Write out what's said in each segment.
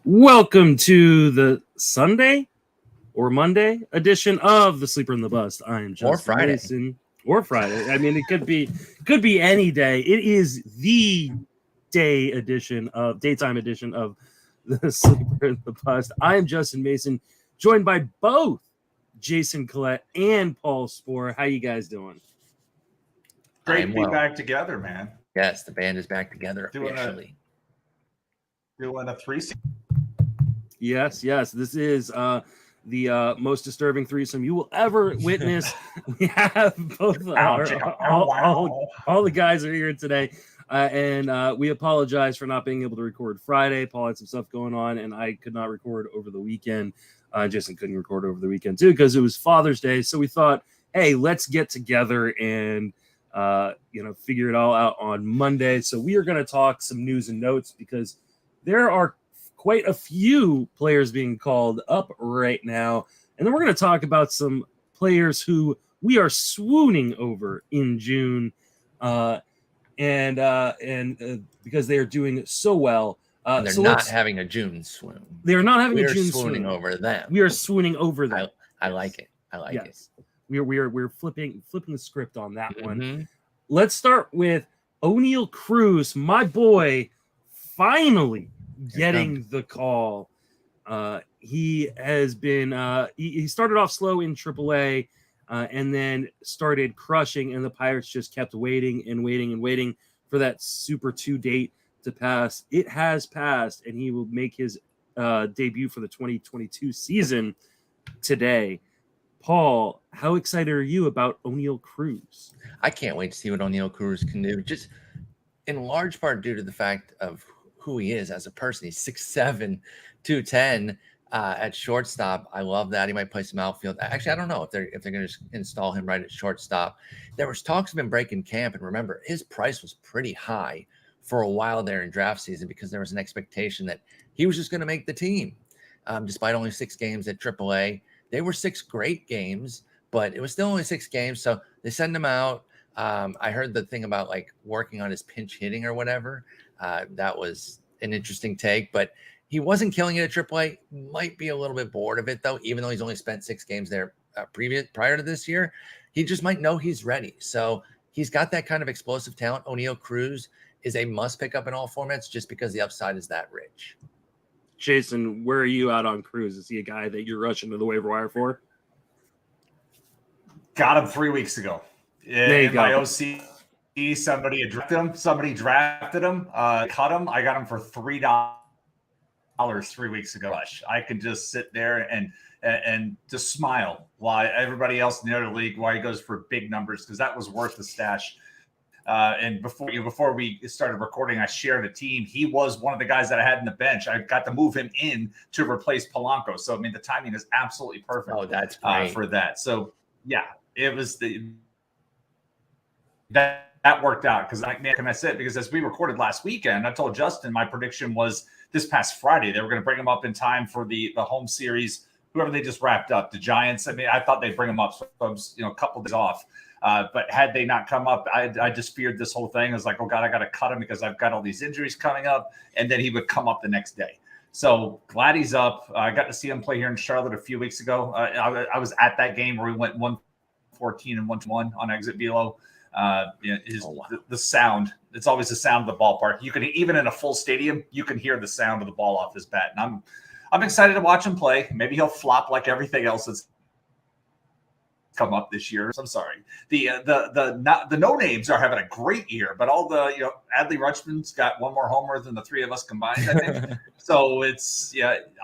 Welcome to the Sunday or Monday edition of the Sleeper and the Bust. I am Justin Mason. Or Friday. I mean, it could be any day. It is the daytime edition of the Sleeper and the Bust. I am Justin Mason, joined by both Jason Collette and Paul Sporer. How you guys doing? Great to be back together, man. Yes, the band is back together officially. Doing a threesome. Yes. This is the most disturbing threesome you will ever witness. We have both all the guys are here today, and we apologize for not being able to record Friday. Paul had some stuff going on, and I could not record over the weekend. Jason couldn't record over the weekend too because it was Father's Day. So we thought, hey, let's get together and figure it all out on Monday. So we are going to talk some news and notes because there are quite a few players being called up right now. And then we're going to talk about some players who we are swooning over in June and because they are doing so well. And they're not having a June swoon. They're not having a June swooning swoon. Over them. We are swooning over them. I like it. I like it. We're flipping the script on that one. Mm-hmm. Let's start with O'Neal Cruz, my boy, finally getting the call. He has been he started off slow in AAA and then started crushing, and the Pirates just kept waiting for that Super 2 date to pass. It has passed, and he will make his debut for the 2022 season today. Paul, how excited are you about O'Neal Cruz? I can't wait to see what O'Neal Cruz can do, just in large part due to the fact of who he is as a person. He's 6'7", 210 at shortstop. I love that. He might play some outfield. Actually, I don't know if they're going to install him right at shortstop. There was talks of him breaking camp, and remember, his price was pretty high for a while there in draft season because there was an expectation that he was just going to make the team, despite only 6 games at AAA. They were 6 great games, but it was still only 6 games, so they send him out. I heard the thing about like working on his pinch hitting or whatever. That was an interesting take, but he wasn't killing it at AAA. Might be a little bit bored of it though, even though he's only spent 6 games there prior to this year. He just might know he's ready. So he's got that kind of explosive talent. O'Neal Cruz is a must pick up in all formats just because the upside is that rich. Jason, where are you out on Cruz? Is he a guy that you're rushing to the waiver wire for? Got him 3 weeks ago. In my OC, somebody drafted him, cut him. I got him for $3 3 weeks ago. I could just sit there and just smile while everybody else in the other league, while he goes for big numbers, because that was worth the stash. And before we started recording, I shared a team. He was one of the guys that I had in the bench. I got to move him in to replace Polanco. So, I mean, the timing is absolutely perfect. Oh, that's great. For that. So, yeah, it was that worked out because I said, because as we recorded last weekend, I told Justin my prediction was this past Friday they were going to bring him up in time for the home series, whoever they just wrapped up, the Giants. I mean, I thought they'd bring him up, so I was, a couple of days off. But had they not come up, I just feared this whole thing. I was like, oh, God, I got to cut him because I've got all these injuries coming up. And then he would come up the next day. So glad he's up. I got to see him play here in Charlotte a few weeks ago. I was at that game where we went 114 and 1-1 on exit velo. The sound, it's always the sound of the ballpark. You can, even in a full stadium, you can hear the sound of the ball off his bat. And I'm excited to watch him play. Maybe he'll flop like everything else that's come up this year. I'm sorry. The no names are having a great year, but all the Adley Rutschman's got one more homer than the 3 of us combined, I think. So it's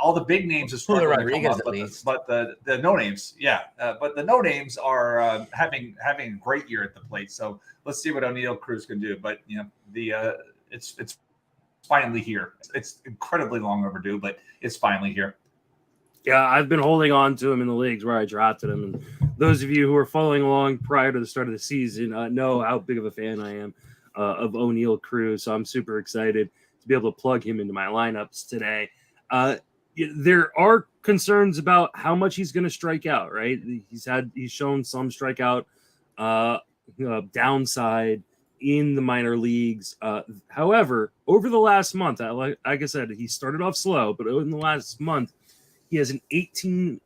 all the big names are struggling to come up, but the no names, but the no names are having a great year at the plate. So let's see what O'Neal Cruz can do. But it's finally here. It's incredibly long overdue, but it's finally here. Yeah, I've been holding on to him in the leagues where I drafted him. And those of you who are following along prior to the start of the season know how big of a fan I am of O'Neal Cruz. So I'm super excited to be able to plug him into my lineups today. There are concerns about how much he's going to strike out, right? He's shown some strikeout downside in the minor leagues. However, over the last month, like I said, he started off slow, but in the last month, he has an 18.9%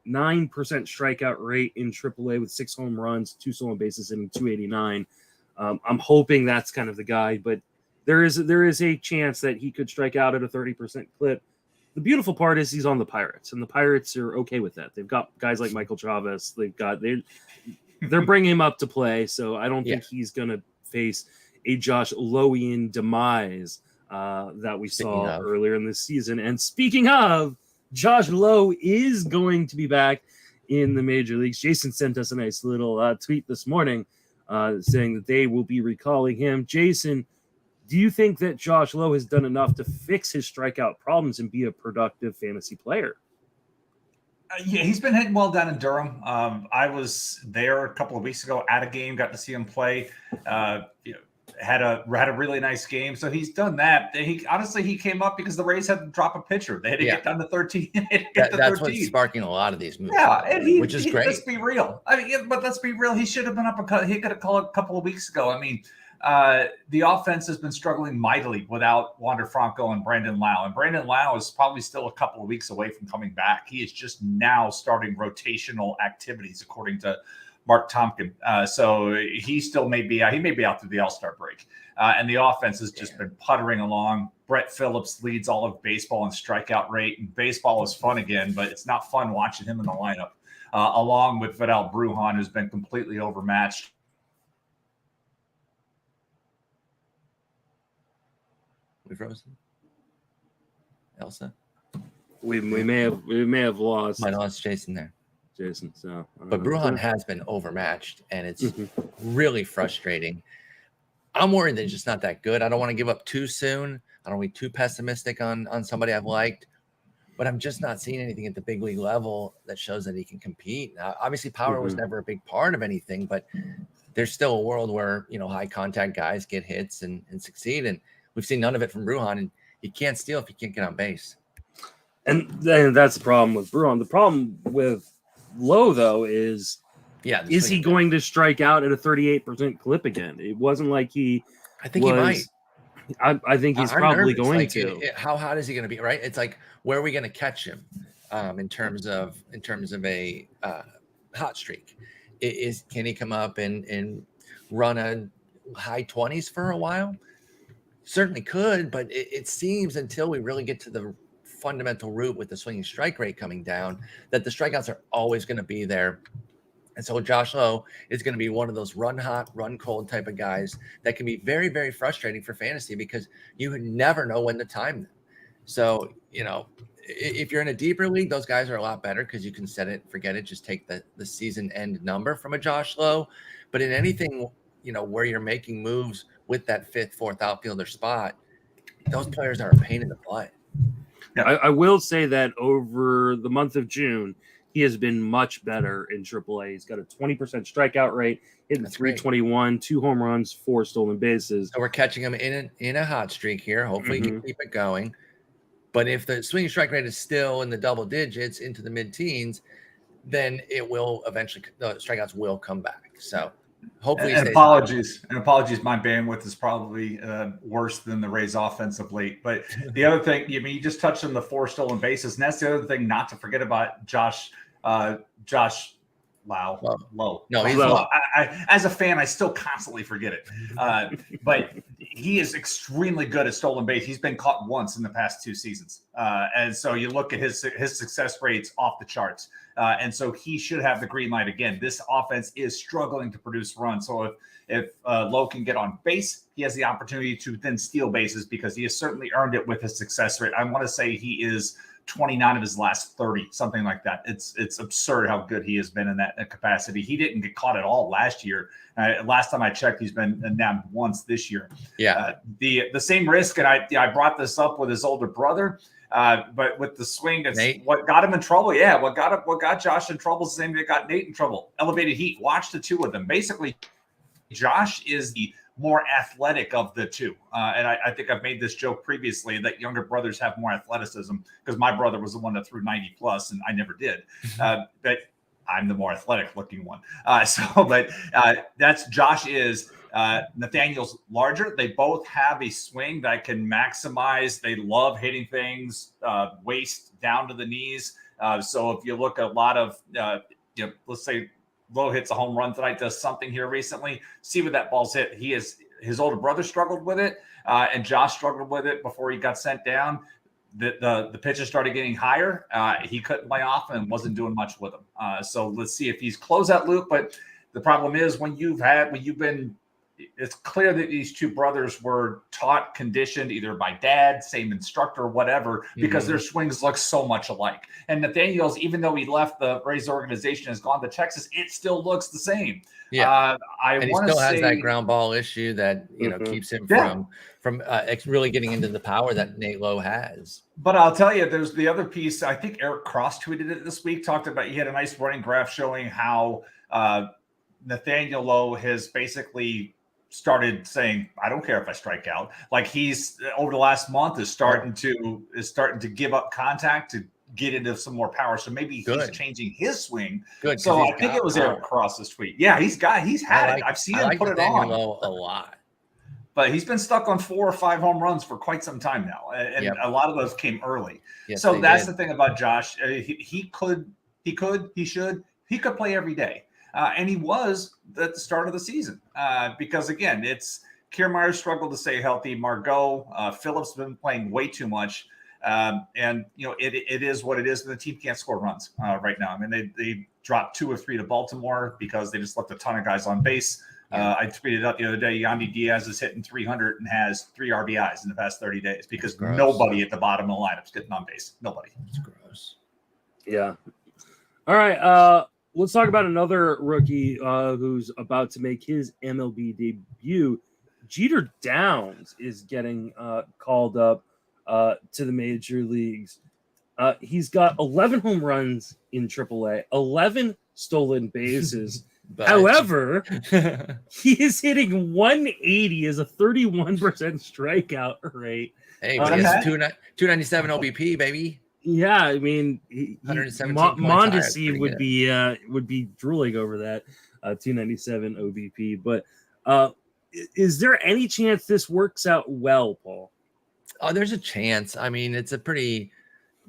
strikeout rate in AAA with 6 home runs, 2 stolen bases, and 289. I'm hoping that's kind of the guy, but there is a chance that he could strike out at a 30% clip. The beautiful part is he's on the Pirates, and the Pirates are okay with that. They've got guys like Michael Chavez. They're bringing him up to play, so I don't think he's going to face a Josh Lowian demise that we saw earlier in this season. And speaking of, Josh Lowe is going to be back in the major leagues. Jason sent us a nice little tweet this morning saying that they will be recalling him. Jason, do you think that Josh Lowe has done enough to fix his strikeout problems and be a productive fantasy player? Yeah, he's been hitting well down in Durham. I was there a couple of weeks ago at a game, got to see him play. Had a really nice game. So he's done that. He came up because the Rays had to drop a pitcher. They had to get down to 13. That's what's sparking a lot of these moves. Yeah, and which is great. Let's be real. But let's be real. He should have been up. He could have called a couple of weeks ago. I mean, the offense has been struggling mightily without Wander Franco and Brandon Lau. And Brandon Lau is probably still a couple of weeks away from coming back. He is just now starting rotational activities, according to Mark Tompkin. So he still may be out. He may be out through the All-Star break. And the offense has just been puttering along. Brett Phillips leads all of baseball in strikeout rate. And baseball is fun again, but it's not fun watching him in the lineup, along with Vidal Brujan, who's been completely overmatched. We frozen? Elsa? We may have lost. Might have lost Jason there. Jason. So, but Brujan has been overmatched, and it's really frustrating. I'm worried that he's just not that good. I don't want to give up too soon. I don't want to be too pessimistic on somebody I've liked, but I'm just not seeing anything at the big league level that shows that he can compete. Now, obviously, power was never a big part of anything, but there's still a world where high contact guys get hits and succeed, and we've seen none of it from Brujan, and he can't steal if he can't get on base. And that's the problem with Brujan. The problem with Lowe, though, is he going to strike out at a 38% clip again? It wasn't like he. I think he might. I think he's probably going to. How hot is he going to be? Right? It's like, where are we going to catch him in terms of a hot streak? Can he come up and run a high 20s for a while? Certainly could, but it seems until we really get to the fundamental root with the swinging strike rate coming down, that the strikeouts are always going to be there. And so Josh Lowe is going to be one of those run hot, run cold type of guys that can be very, very frustrating for fantasy because you never know when to time them. So, if you're in a deeper league, those guys are a lot better because you can set it, forget it, just take the season end number from a Josh Lowe. But in anything, where you're making moves with that 5th, 4th outfielder spot, those players are a pain in the butt. Yeah. I will say that over the month of June, he has been much better in AAA. He's got a 20% strikeout rate, hitting 321, 2 home runs, 4 stolen bases. So we're catching him in a hot streak here. Hopefully he can keep it going. But if the swinging strike rate is still in the double digits into the mid-teens, then it will eventually the strikeouts will come back. So hopefully, apologies. My bandwidth is probably worse than the Rays' offensive late. But the other thing, you just touched on the 4 stolen bases, and that's the other thing not to forget about Josh Lowe. No, he's low. As a fan, I still constantly forget it. But he is extremely good at stolen base. He's been caught once in the past 2 seasons. And so you look at his success rates off the charts. And so he should have the green light again. This offense is struggling to produce runs. So if Lowe can get on base, he has the opportunity to then steal bases because he has certainly earned it with his success rate. I want to say he is 29 of his last 30, something like that. It's absurd how good he has been in that capacity. He didn't get caught at all last year. Last time I checked, he's been nabbed once this year. Yeah. The same risk, and I brought this up with his older brother, but with the swing, it's Nate. What got him in trouble. Yeah, what got Josh in trouble is the same thing that got Nate in trouble. Elevated heat. Watch the 2 of them. Basically, Josh is the more athletic of the 2. And I think I've made this joke previously that younger brothers have more athleticism because my brother was the one that threw 90 plus and I never did. But I'm the more athletic looking one. That's Josh is Nathaniel's larger. They both have a swing that can maximize. They love hitting things waist down to the knees. So if you look at a lot of, let's say Lowe hits a home run tonight, does something here recently, see where that ball's hit. His older brother struggled with it, and Josh struggled with it before he got sent down. The pitches started getting higher. He couldn't lay off and wasn't doing much with them. So let's see if he's closed that loop. But the problem is it's clear that these two brothers were taught, conditioned either by dad, same instructor, whatever, because their swings look so much alike. And Nathaniel's, even though he left the Rays organization, has gone to Texas, it still looks the same. Yeah, and he still has that ground ball issue that keeps him from really getting into the power that Nate Lowe has. But I'll tell you, there's the other piece. I think Eric Cross tweeted it this week. Talked about he had a nice running graph showing how Nathaniel Lowe has basically started saying, I don't care if I strike out. Like he's over the last month is starting to give up contact to get into some more power. So maybe he's changing his swing. Good. So I think it was Eric Cross's tweet. Yeah, he's had it. I've seen him put it on a lot. But he's been stuck on 4 or 5 home runs for quite some time now. And a lot of those came early. Yes, so that's the thing about Josh. He could play every day. And he was at the start of the season because, again, it's Kiermaier struggled to stay healthy. Margot, Phillips has been playing way too much. And, it is what it is. And the team can't score runs right now. I mean, they dropped 2 or 3 to Baltimore because they just left a ton of guys on base. I tweeted out the other day, Yandy Diaz is hitting 300 and has 3 RBIs in the past 30 days because nobody at the bottom of the lineup is getting on base. Nobody. It's gross. Yeah. All right. Let's talk about another rookie who's about to make his MLB debut. Jeter Downs is getting called up to the major leagues. He's got 11 home runs in AAA, 11 stolen bases. However, he is hitting 180 as a 31% strikeout rate. Hey, but he has 297 OBP, baby. Yeah, I mean, Mondesi would be drooling over that 297 OBP. But is there any chance this works out well, Paul? Oh, there's a chance. I mean, it's a pretty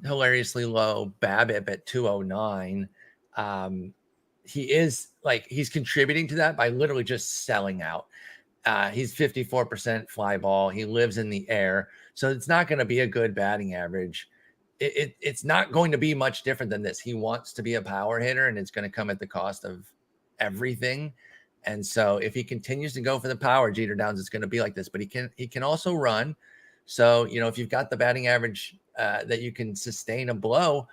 hilariously low BABIP at 209. He's contributing to that by literally just selling out. He's 54% fly ball. He lives in the air, so it's not going to be a good batting average. It's not going to be much different than this. He wants to be a power hitter, and it's going to come at the cost of everything. And so if he continues to go for the power, Jeter Downs is going to be like this. But he can also run. So, if you've got the batting average that you can sustain a blow,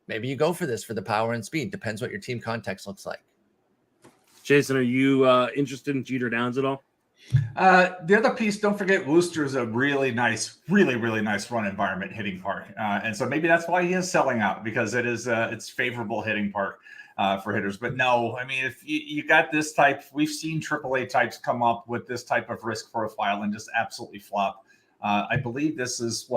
maybe you go for this for the power and speed. Depends what your team context looks like. Jason, are you interested in Jeter Downs at all? The other piece, don't forget, Worcester is a really nice run environment hitting park. And so maybe that's why he is selling out, because it's favorable hitting park for hitters. But no, I mean, if you got this type, we've seen AAA types come up with this type of risk profile and just absolutely flop. I believe this is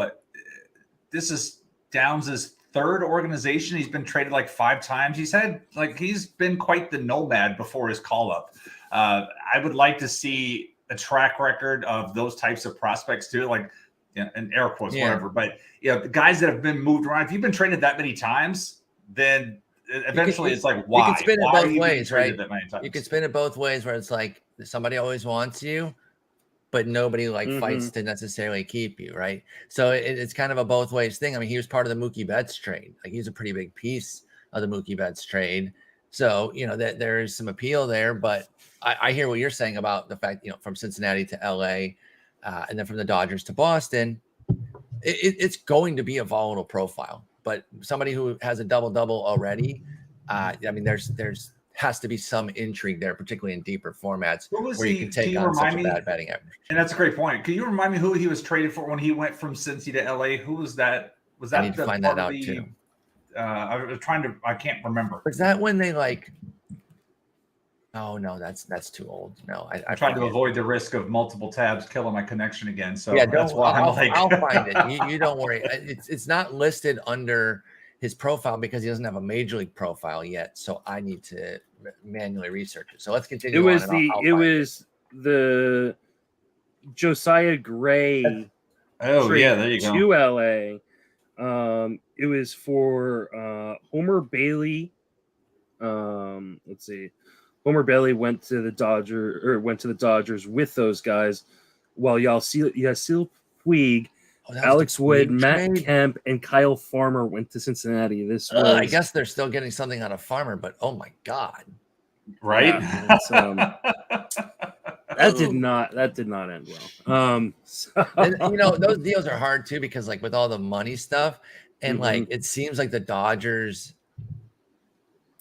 Downs' 3rd organization. He's been traded like 5 times. He's been quite the nomad before his call up. I would like to see a track record of those types of prospects too, and air quotes, whatever. But the guys that have been moved around, if you've been traded that many times, then eventually it's like, why? You can spin it both ways, right? You can spin it both ways, where it's like somebody always wants you, but nobody fights to necessarily keep you, right? So it's kind of a both ways thing. I mean, he was part of the Mookie Betts trade. He's a pretty big piece of the Mookie Betts trade. So, that there is some appeal there, but I hear what you're saying about the fact, from Cincinnati to LA and then from the Dodgers to Boston, it's going to be a volatile profile, but somebody who has a double-double already, I mean, there's has to be some intrigue there, particularly in deeper formats where you can take on such a bad batting average. And that's a great point. Can you remind me who he was traded for when he went from Cincy to LA? Who was that? Was that I need to find that out too. I can't remember. Was that when they oh no, that's too old. No, I'm trying to avoid the risk of multiple tabs killing my connection again. So yeah, that's why I'll find it. You don't worry. It's not listed under his profile because he doesn't have a major league profile yet. So I need to manually research it. So let's continue. the Josiah Gray Oh trade yeah, there you go. to LA. It was for Homer Bailey. Let's see. Homer Bailey went to the Dodgers with those guys, while Yasiel Puig, Alex Wood, Matt Kemp, and Kyle Farmer went to Cincinnati. This was, I guess they're still getting something out of Farmer, but oh my god, right? Yeah, that did not end well. And, those deals are hard too, because like with all the money stuff, and like it seems like the Dodgers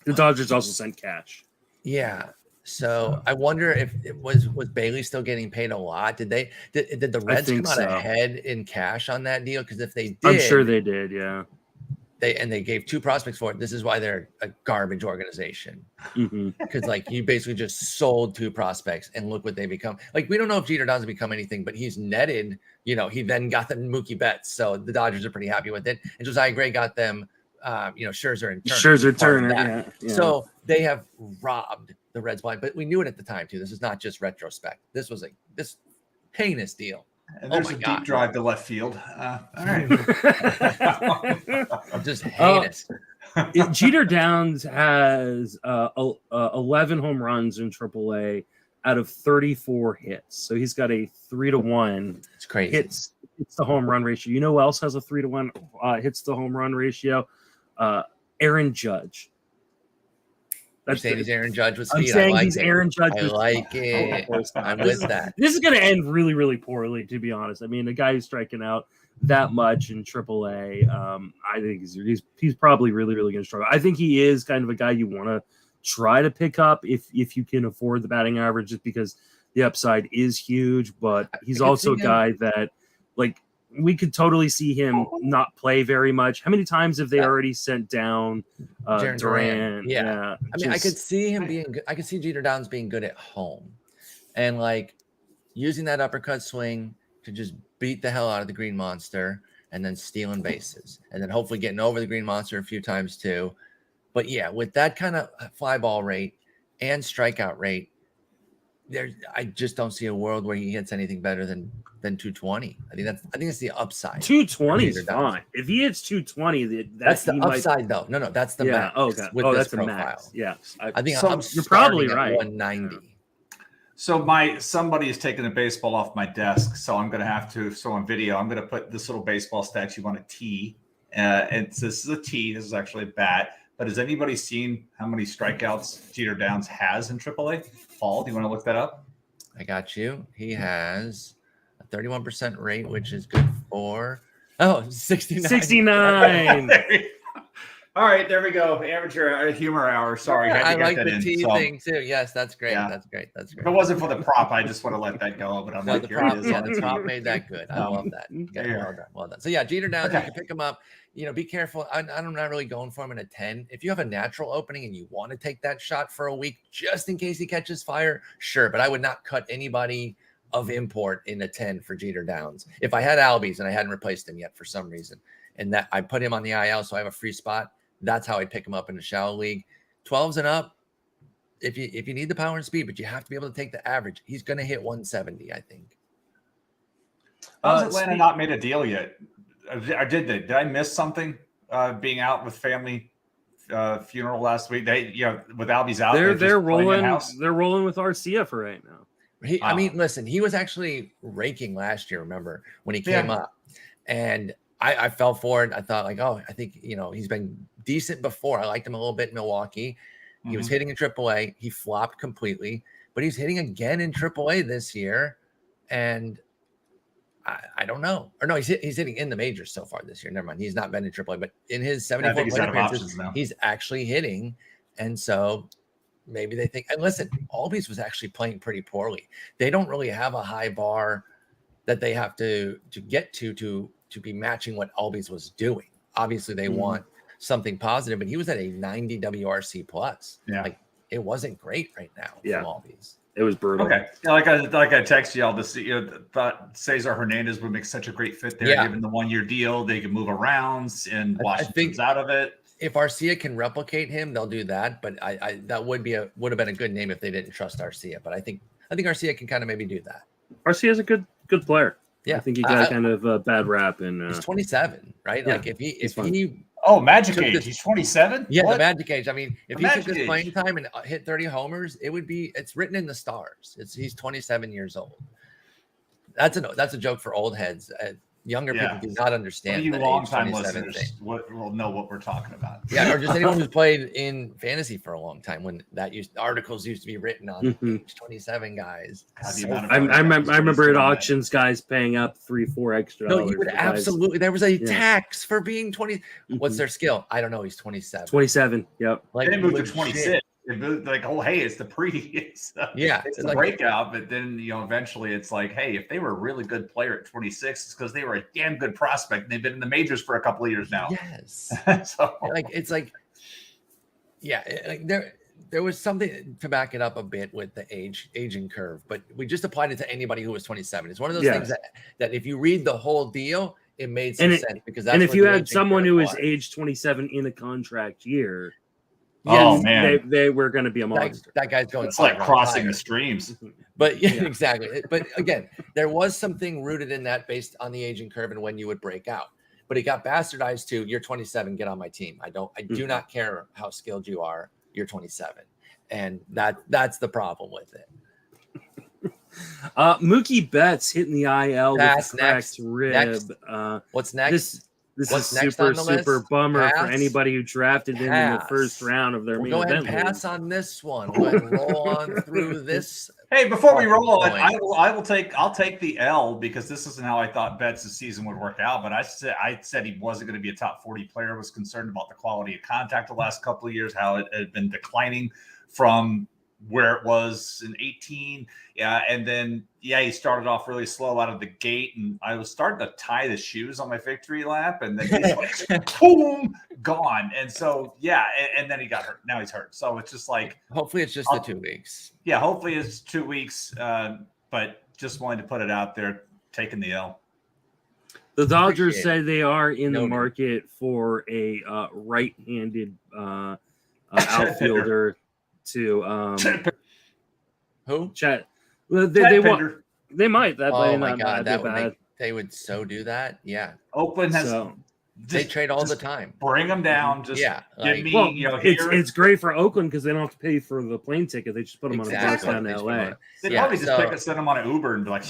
also sent cash. Yeah. So I wonder if it was Bailey still getting paid a lot? Did the Reds come out ahead in cash on that deal? Because if they did, I'm sure they did. Yeah. They gave 2 prospects for it. This is why they're a garbage organization. Because like you basically just sold 2 prospects, and look what they become. Like, we don't know if Jeter doesn't become anything, but he's netted. He then got them Mookie Betts, so the Dodgers are pretty happy with it. And Josiah Gray got them, Scherzer and Turner. Yeah. So they have robbed the Reds blind, but we knew it at the time too. This is not just retrospect. This was this heinous deal. And there's a deep drive to left field. All right. Just heinous. Jeter Downs has 11 home runs in AAA out of 34 hits. So he's got a 3-to-1. It's crazy. It's the home run ratio. You know who else has a 3-to-1 hits the home run ratio? Aaron Judge. You're saying he's Aaron Judge with speed. I'm saying he's Aaron Judge. I like it. I'm with that. This is going to end really, really poorly, to be honest. I mean, the guy who's striking out that much in AAA, I think he's probably really, really going to struggle. I think he is kind of a guy you want to try to pick up if you can afford the batting average, just because the upside is huge. But he's also a guy that, like, we could totally see him not play very much. How many times have they already sent down Duran? Yeah. I mean, I could see him being good. I could see Jeter Downs being good at home, and like using that uppercut swing to just beat the hell out of the Green Monster, and then stealing bases, and then hopefully getting over the Green Monster a few times too. But yeah, with that kind of fly ball rate and strikeout rate, I just don't see a world where he hits anything better than 220. I think that's the upside. 220 is fine. If he hits 220, that's the upside though. No, that's the max. Okay. That's the max. Yeah. I think you're probably right. 190. So somebody is taking a baseball off my desk, so I'm going to have to. So on video, I'm going to put this little baseball statue on a tee. This is a tee. This is actually a bat. But has anybody seen how many strikeouts Jeter Downs has in AAA? Paul, do you want to look that up? I got you. He has a 31% rate, which is good for 69. 69. All right, there we go. Amateur humor hour. Sorry, I like the T thing too. Yes, that's great. Yeah. That's great. If it wasn't for the prop, I just want to let that go. But the prop made that good. I love that. Well done. So yeah, Jeter Downs, you can pick him up. Be careful. I'm not really going for him in a 10. If you have a natural opening and you want to take that shot for a week, just in case he catches fire, sure. But I would not cut anybody of import in a 10 for Jeter Downs. If I had Albies and I hadn't replaced him yet for some reason, and that I put him on the IL, so I have a free spot. That's how I'd pick him up in a shallow league. 12s and up, if you need the power and speed, but you have to be able to take the average. He's going to hit 170, I think. Has Atlanta not made a deal yet? Did they? Did I miss something? Being out with family funeral last week. They, with Albie's out, they're rolling. They're rolling with Arcia for right now. I mean, listen, he was actually raking last year. Remember when he came up, and I fell for it. I thought I think he's been decent before. I liked him a little bit in Milwaukee. He was hitting in AAA. He flopped completely, but he's hitting again in AAA this year, and I don't know. Or no, he's hitting in the majors so far this year. Never mind. He's not been in AAA, but in his 74 plate appearances, he's actually hitting. And so maybe they think, and listen, Albies was actually playing pretty poorly. They don't really have a high bar that they have to get to be matching what Albies was doing. Obviously they want something positive, but he was at a 90 WRC plus. Yeah. Like it wasn't great right now from Albies. It was brutal. Okay. Like I texted y'all to see, thought Cesar Hernandez would make such a great fit there, given the 1-year deal. They can move around and Washington's out of it. If Arcia can replicate him, they'll do that. But I that would have been a good name if they didn't trust Arcia. But I think I think Garcia can kind of maybe do that. Garcia's a good player. Yeah, I think he got kind of a bad rap. And he's 27, right? Yeah, like if he Magic age, he's 27. Yeah, What? the Magic age. I mean, if The he took Magic this age. playing time and hit 30 homers, it's written in the stars. He's 27 years old. That's a joke for old heads. Younger people do not understand. You that long-time age 27 listeners will know what we're talking about. Yeah, or just anyone who's played in fantasy for a long time when articles used to be written on age 27 guys. I remember at auctions guys paying up $3-4 extra. No, you would absolutely. There was a tax for being 20. What's their skill? I don't know. He's 27. 27. Yep. Like they moved to 26. They moved like, oh hey, it's the it's the like, breakout. But then eventually it's like, hey, if they were a really good player at 26, it's because they were a damn good prospect and they've been in the majors for a couple of years now. Yes. So there was something to back it up a bit with the aging curve, but we just applied it to anybody who was 27. It's one of those things that if you read the whole deal, it made some sense because that's if you had someone who was age 27 in a contract year. Oh man, they were going to be a monster. That guy's going. It's like crossing the streams. But exactly. But again, there was something rooted in that based on the aging curve and when you would break out. But it got bastardized to you're 27, get on my team. I do not care how skilled you are. You're 27, and that's the problem with it. Mookie Betts hitting the IL with a cracked rib. Next. What's next? This is super bummer for anybody who drafted him in the first round of their main event. Go ahead and pass on this one. Go ahead and roll on through this. Hey, before we roll on, I'll take the L because this isn't how I thought Betts' season would work out. But I said he wasn't going to be a top 40 player. I was concerned about the quality of contact the last couple of years, how it had been declining from where it was in 18. Yeah. And then, he started off really slow out of the gate. And I was starting to tie the shoes on my victory lap. And then he's like, boom, gone. And so, and then he got hurt. Now he's hurt. So it's just like. Hopefully it's just the 2 weeks. Yeah. Hopefully it's 2 weeks. But just wanted to put it out there, taking the L. The Dodgers say they are in the market for a right-handed outfielder. To who? Chet. They might. That oh my god, they would so do that. Yeah, Oakland has. They trade all the time. Bring them down. Just give me. It's great for Oakland because they don't have to pay for the plane ticket. They just put them on a bus down to LA. They probably just send them on an Uber and be like.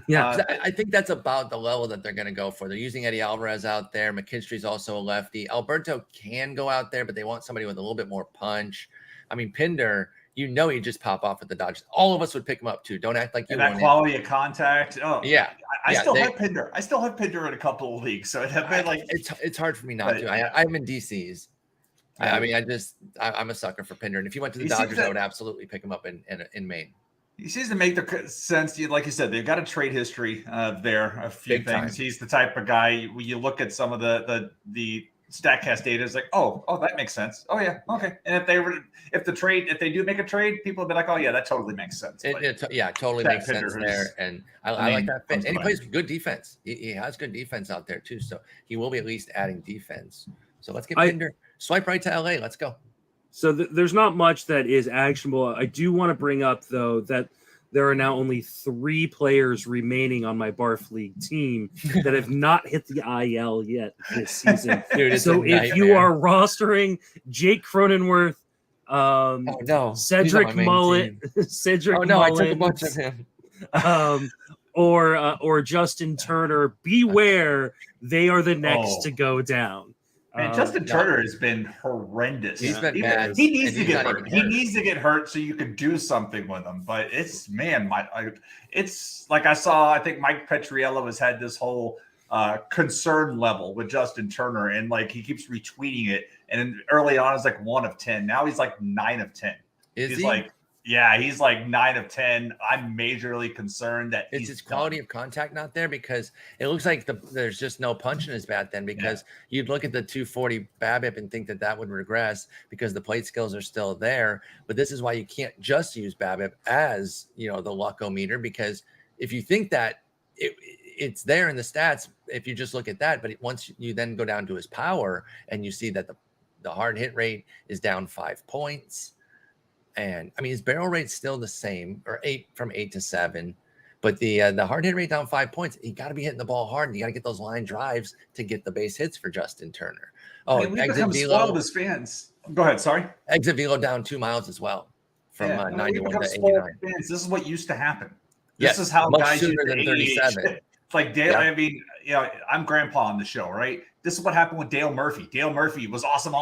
Yeah, I think that's about the level that they're going to go for. They're using Eddie Alvarez out there. McKinstry's also a lefty. Alberto can go out there, but they want somebody with a little bit more punch. I mean, Pinder, he'd just pop off at the Dodgers. All of us would pick him up too. Don't act like you want that quality of contact. Oh, yeah. I still have Pinder. I still have Pinder in a couple of leagues, so it's hard for me not to. I'm in DCs. I mean, I'm a sucker for Pinder, and if you went to the Dodgers, I would absolutely pick him up in Maine. He seems to make the sense. Like you said, they've got a trade history there. A few things. He's the type of guy. When you look at some of the StatCast data, is like, oh, that makes sense. Oh yeah, okay. And if they do make a trade, people will be like, oh yeah, that totally makes sense. Totally makes sense there. And I like that fit. And he plays good defense. He has good defense out there too. So he will be at least adding defense. So let's get Pinder. Swipe right to LA. Let's go. So there's not much that is actionable. I do want to bring up, though, that there are now only 3 players remaining on my Barf League team that have not hit the IL yet this season. Dude, so if you are rostering Jake Cronenworth, Cedric Mullet, I took a bunch of him. Or Justin Turner, beware, they are the next to go down. And Justin Turner has been horrendous. He's been bad. He needs to get hurt. He needs to get hurt so you can do something with him. But it's like I think Mike Petriello has had this whole concern level with Justin Turner, and like he keeps retweeting it. And early on, it's like 1 of 10. Now he's like 9 of 10. He's like 9 of 10. I'm majorly concerned that it's his quality of contact not there, because it looks like there's just no punch in his bat then, because you'd look at the 240 BABIP and think that would regress because the plate skills are still there. But this is why you can't just use BABIP as, the luckometer, because if you think that it's there in the stats, if you just look at that, but once you then go down to his power and you see that the hard hit rate is down 5 points, And I mean, his barrel rate's still the same, or 8 to 7. But the hard hit rate down 5 points. You got to be hitting the ball hard, and you got to get those line drives to get the base hits for Justin Turner. Oh, I mean, we become spoiled as fans. Go ahead. Sorry. Exit velo down 2 miles as well, from 91 to 89. Fans. This is what used to happen. This is how much guys sooner used than to 37. It's like Dale. Yeah. I mean, I'm grandpa on the show, right? This is what happened with Dale Murphy. Dale Murphy was awesome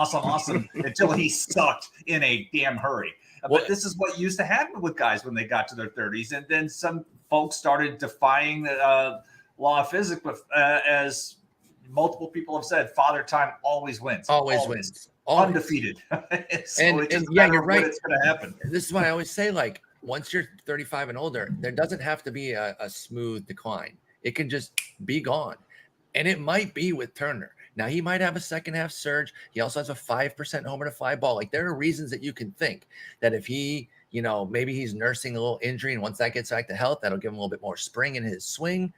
until he sucked in a damn hurry. But this is what used to happen with guys when they got to their 30s. And then some folks started defying the law of physics, but as multiple people have said, Father Time always wins. Always wins. Undefeated. And yeah, you're right. It's going to happen. This is why I always say, like, once you're 35 and older, there doesn't have to be a smooth decline. It can just be gone. And it might be with Turner. Now, he might have a second half surge. He also has a 5% homer to fly ball. Like, there are reasons that you can think that if he, maybe he's nursing a little injury, and once that gets back to health, that'll give him a little bit more spring in his swing.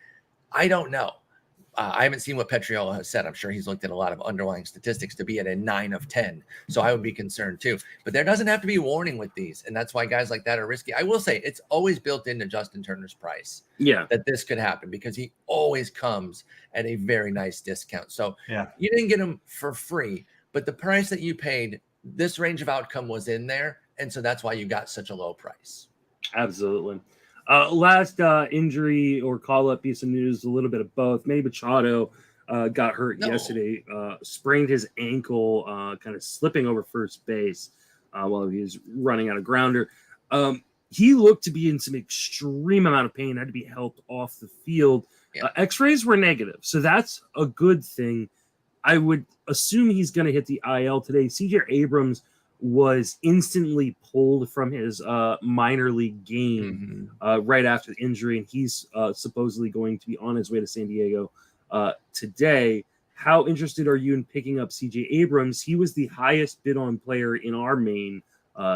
I don't know. I haven't seen what Petriola has said. I'm sure he's looked at a lot of underlying statistics to be at a 9 of 10. So I would be concerned too. But there doesn't have to be warning with these. And that's why guys like that are risky. I will say it's always built into Justin Turner's price. Yeah. That this could happen because he always comes at a very nice discount. So yeah, you didn't get him for free, but the price that you paid, this range of outcome was in there. And so that's why you got such a low price. Absolutely. Last injury or call-up piece of news, a little bit of both. Manny Machado got hurt yesterday, sprained his ankle, kind of slipping over first base while he was running out of grounder. He looked to be in some extreme amount of pain, had to be helped off the field. Yeah. X-rays were negative, so that's a good thing. I would assume he's going to hit the IL today. CJ Abrams was instantly pulled from his minor league game right after the injury, and he's supposedly going to be on his way to San Diego today. How interested are you in picking up CJ Abrams? He was the highest bid on player in our main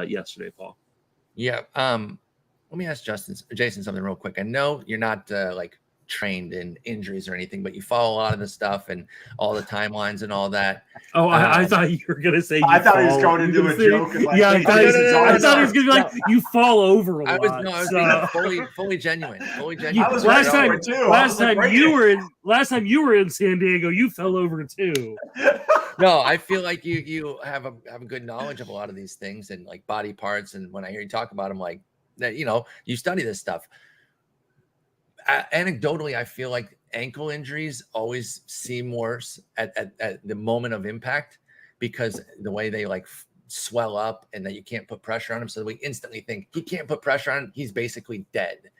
yesterday, Paul. Yeah. Let me ask Jason something real quick. I know you're not like trained in injuries or anything, but you follow a lot of the stuff and all the timelines and all that. Oh, I thought you were gonna say. I thought he was going to do a joke. Yeah, I thought he was gonna be like, you fall over a lot. I was being fully genuine. Last time you were in San Diego, you fell over too. No, I feel like you have a good knowledge of a lot of these things and like body parts. And when I hear you talk about them, like that, you study this stuff. Anecdotally, I feel like ankle injuries always seem worse at the moment of impact because the way they like swell up and that you can't put pressure on him. So we instantly think he can't put pressure on him. He's basically dead.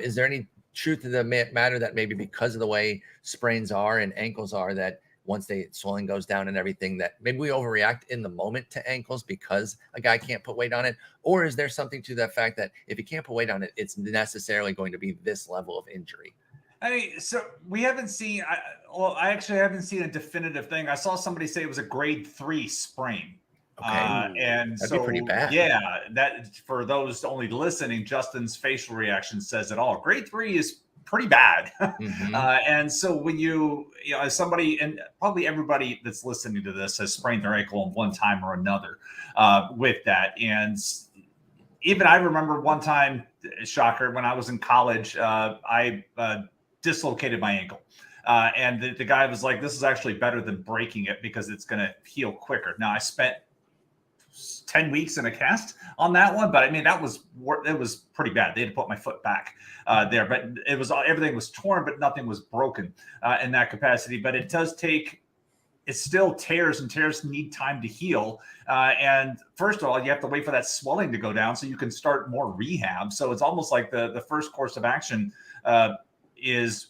Is there any truth to the matter that maybe because of the way sprains are and ankles are, that once swelling goes down and everything, that maybe we overreact in the moment to ankles because a guy can't put weight on it? Or is there something to that fact that if he can't put weight on it, it's necessarily going to be this level of injury? I mean, so we haven't seen, I actually haven't seen a definitive thing. I saw somebody say it was a grade 3 sprain. Okay. And that'd so, be pretty bad. Yeah, that for those only listening, Justin's facial reaction says it all. Grade 3 is pretty bad. And so when as somebody, and probably everybody that's listening to this has sprained their ankle at one time or another with that. And even I remember one time, shocker, when I was in college, I dislocated my ankle. And the guy was like, this is actually better than breaking it because it's going to heal quicker. Now I spent 10 weeks in a cast on that one, but I mean, it was pretty bad. They had to put my foot back there, but everything was torn, but nothing was broken in that capacity. But it still tears, and tears need time to heal. And first of all, you have to wait for that swelling to go down so you can start more rehab. So it's almost like the first course of action is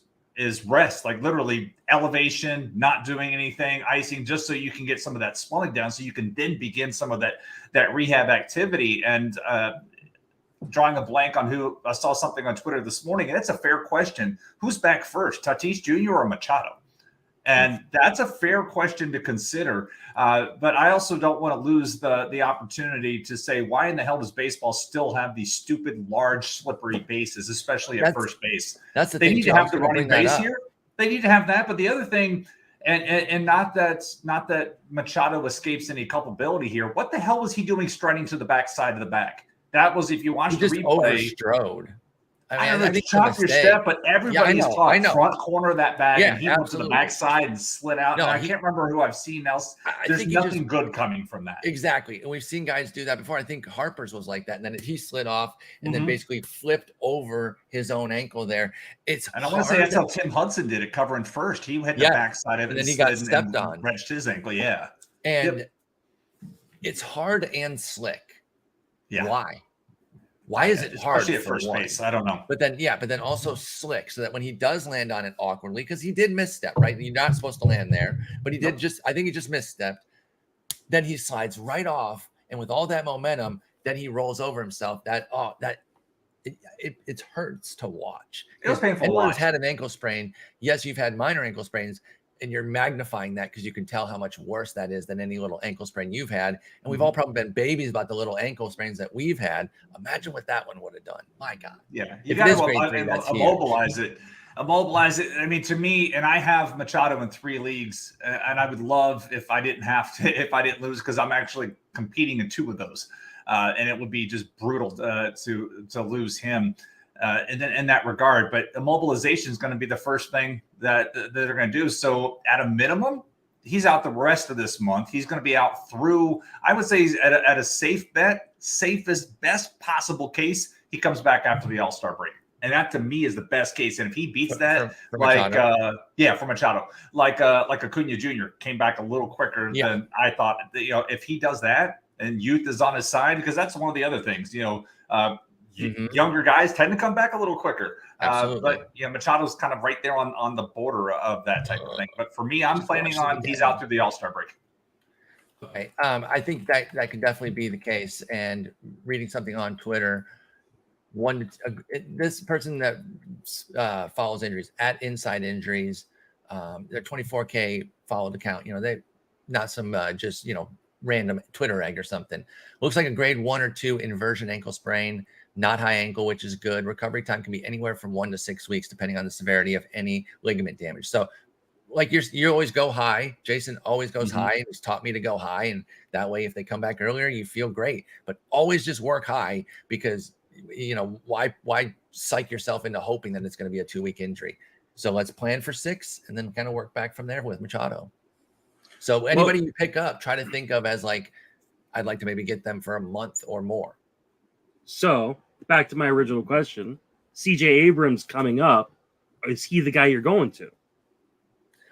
rest, like literally elevation, not doing anything, icing, just so you can get some of that swelling down, so you can then begin some of that rehab activity. And drawing a blank on who, I saw something on Twitter this morning, and it's a fair question. Who's back first, Tatis Jr. or Machado? And that's a fair question to consider. But I also don't want to lose the opportunity to say, why in the hell does baseball still have these stupid, large, slippery bases, especially at first base? That's the they thing. Need to have the running base here. They need to have that. But the other thing, And not that Machado escapes any culpability here. What the hell was he doing striding to the backside of the back? That was, if you watch the replay, overstrode. I don't know, chop your step, but everybody's talking front corner of that bag, and he went to the backside and slid out. No, and I can't remember who I've seen else. There's nothing good coming from that. Exactly. And we've seen guys do that before. I think Harper's was like that. And then he slid off and then basically flipped over his own ankle there. And I want to say that's how Tim Hudson did it, covering first. He hit the backside of it, and then he got stepped on. Wrenched his ankle, yeah. And it's hard and slick. Yeah. Why is it hard? Especially at first base. I don't know. But then also slick, so that when he does land on it awkwardly, because he did misstep, right? You're not supposed to land there, but he did I think he just misstepped. Then he slides right off, and with all that momentum, then he rolls over himself. It hurts to watch. It was painful to watch. watch. Had an ankle sprain. Yes, you've had minor ankle sprains, and you're magnifying that because you can tell how much worse that is than any little ankle sprain you've had. And we've all probably been babies about the little ankle sprains that we've had. Imagine what that one would have done. My God. Yeah. You got to immobilize it. Immobilize it. I mean, to me, and I have Machado in 3 leagues, and I would love if I didn't lose, because I'm actually competing in 2 of those. And it would be just brutal to lose him. In that regard, but immobilization is going to be the first thing that they're going to do. So at a minimum, he's out the rest of this month. He's going to be out through, I would say he's at a safe bet, safest, best possible case. He comes back after the All-Star break. And that to me is the best case. And if he beats that, for Machado, like Acuna Jr. came back a little quicker than I thought. If he does that and youth is on his side, because that's one of the other things, younger guys tend to come back a little quicker. But Machado's kind of right there on the border of that type of thing. But for me, I'm planning on he's out through the All-Star break. Okay. I think that could definitely be the case. And reading something on Twitter, this person that follows injuries at Inside Injuries, their 24K followed account, they not some random Twitter egg or something. Looks like a grade 1 or 2 inversion ankle sprain. Not high ankle, which is good. Recovery time can be anywhere from 1 to 6 weeks, depending on the severity of any ligament damage. So, like you always go high. Jason always goes high. He's taught me to go high, and that way, if they come back earlier, you feel great. But always just work high, because why psych yourself into hoping that it's going to be a 2-week injury? So let's plan for 6, and then kind of work back from there with Machado. So anybody you pick up, try to think of as like, I'd like to maybe get them for a month or more. So back to my original question, CJ Abrams coming up, is he the guy you're going to?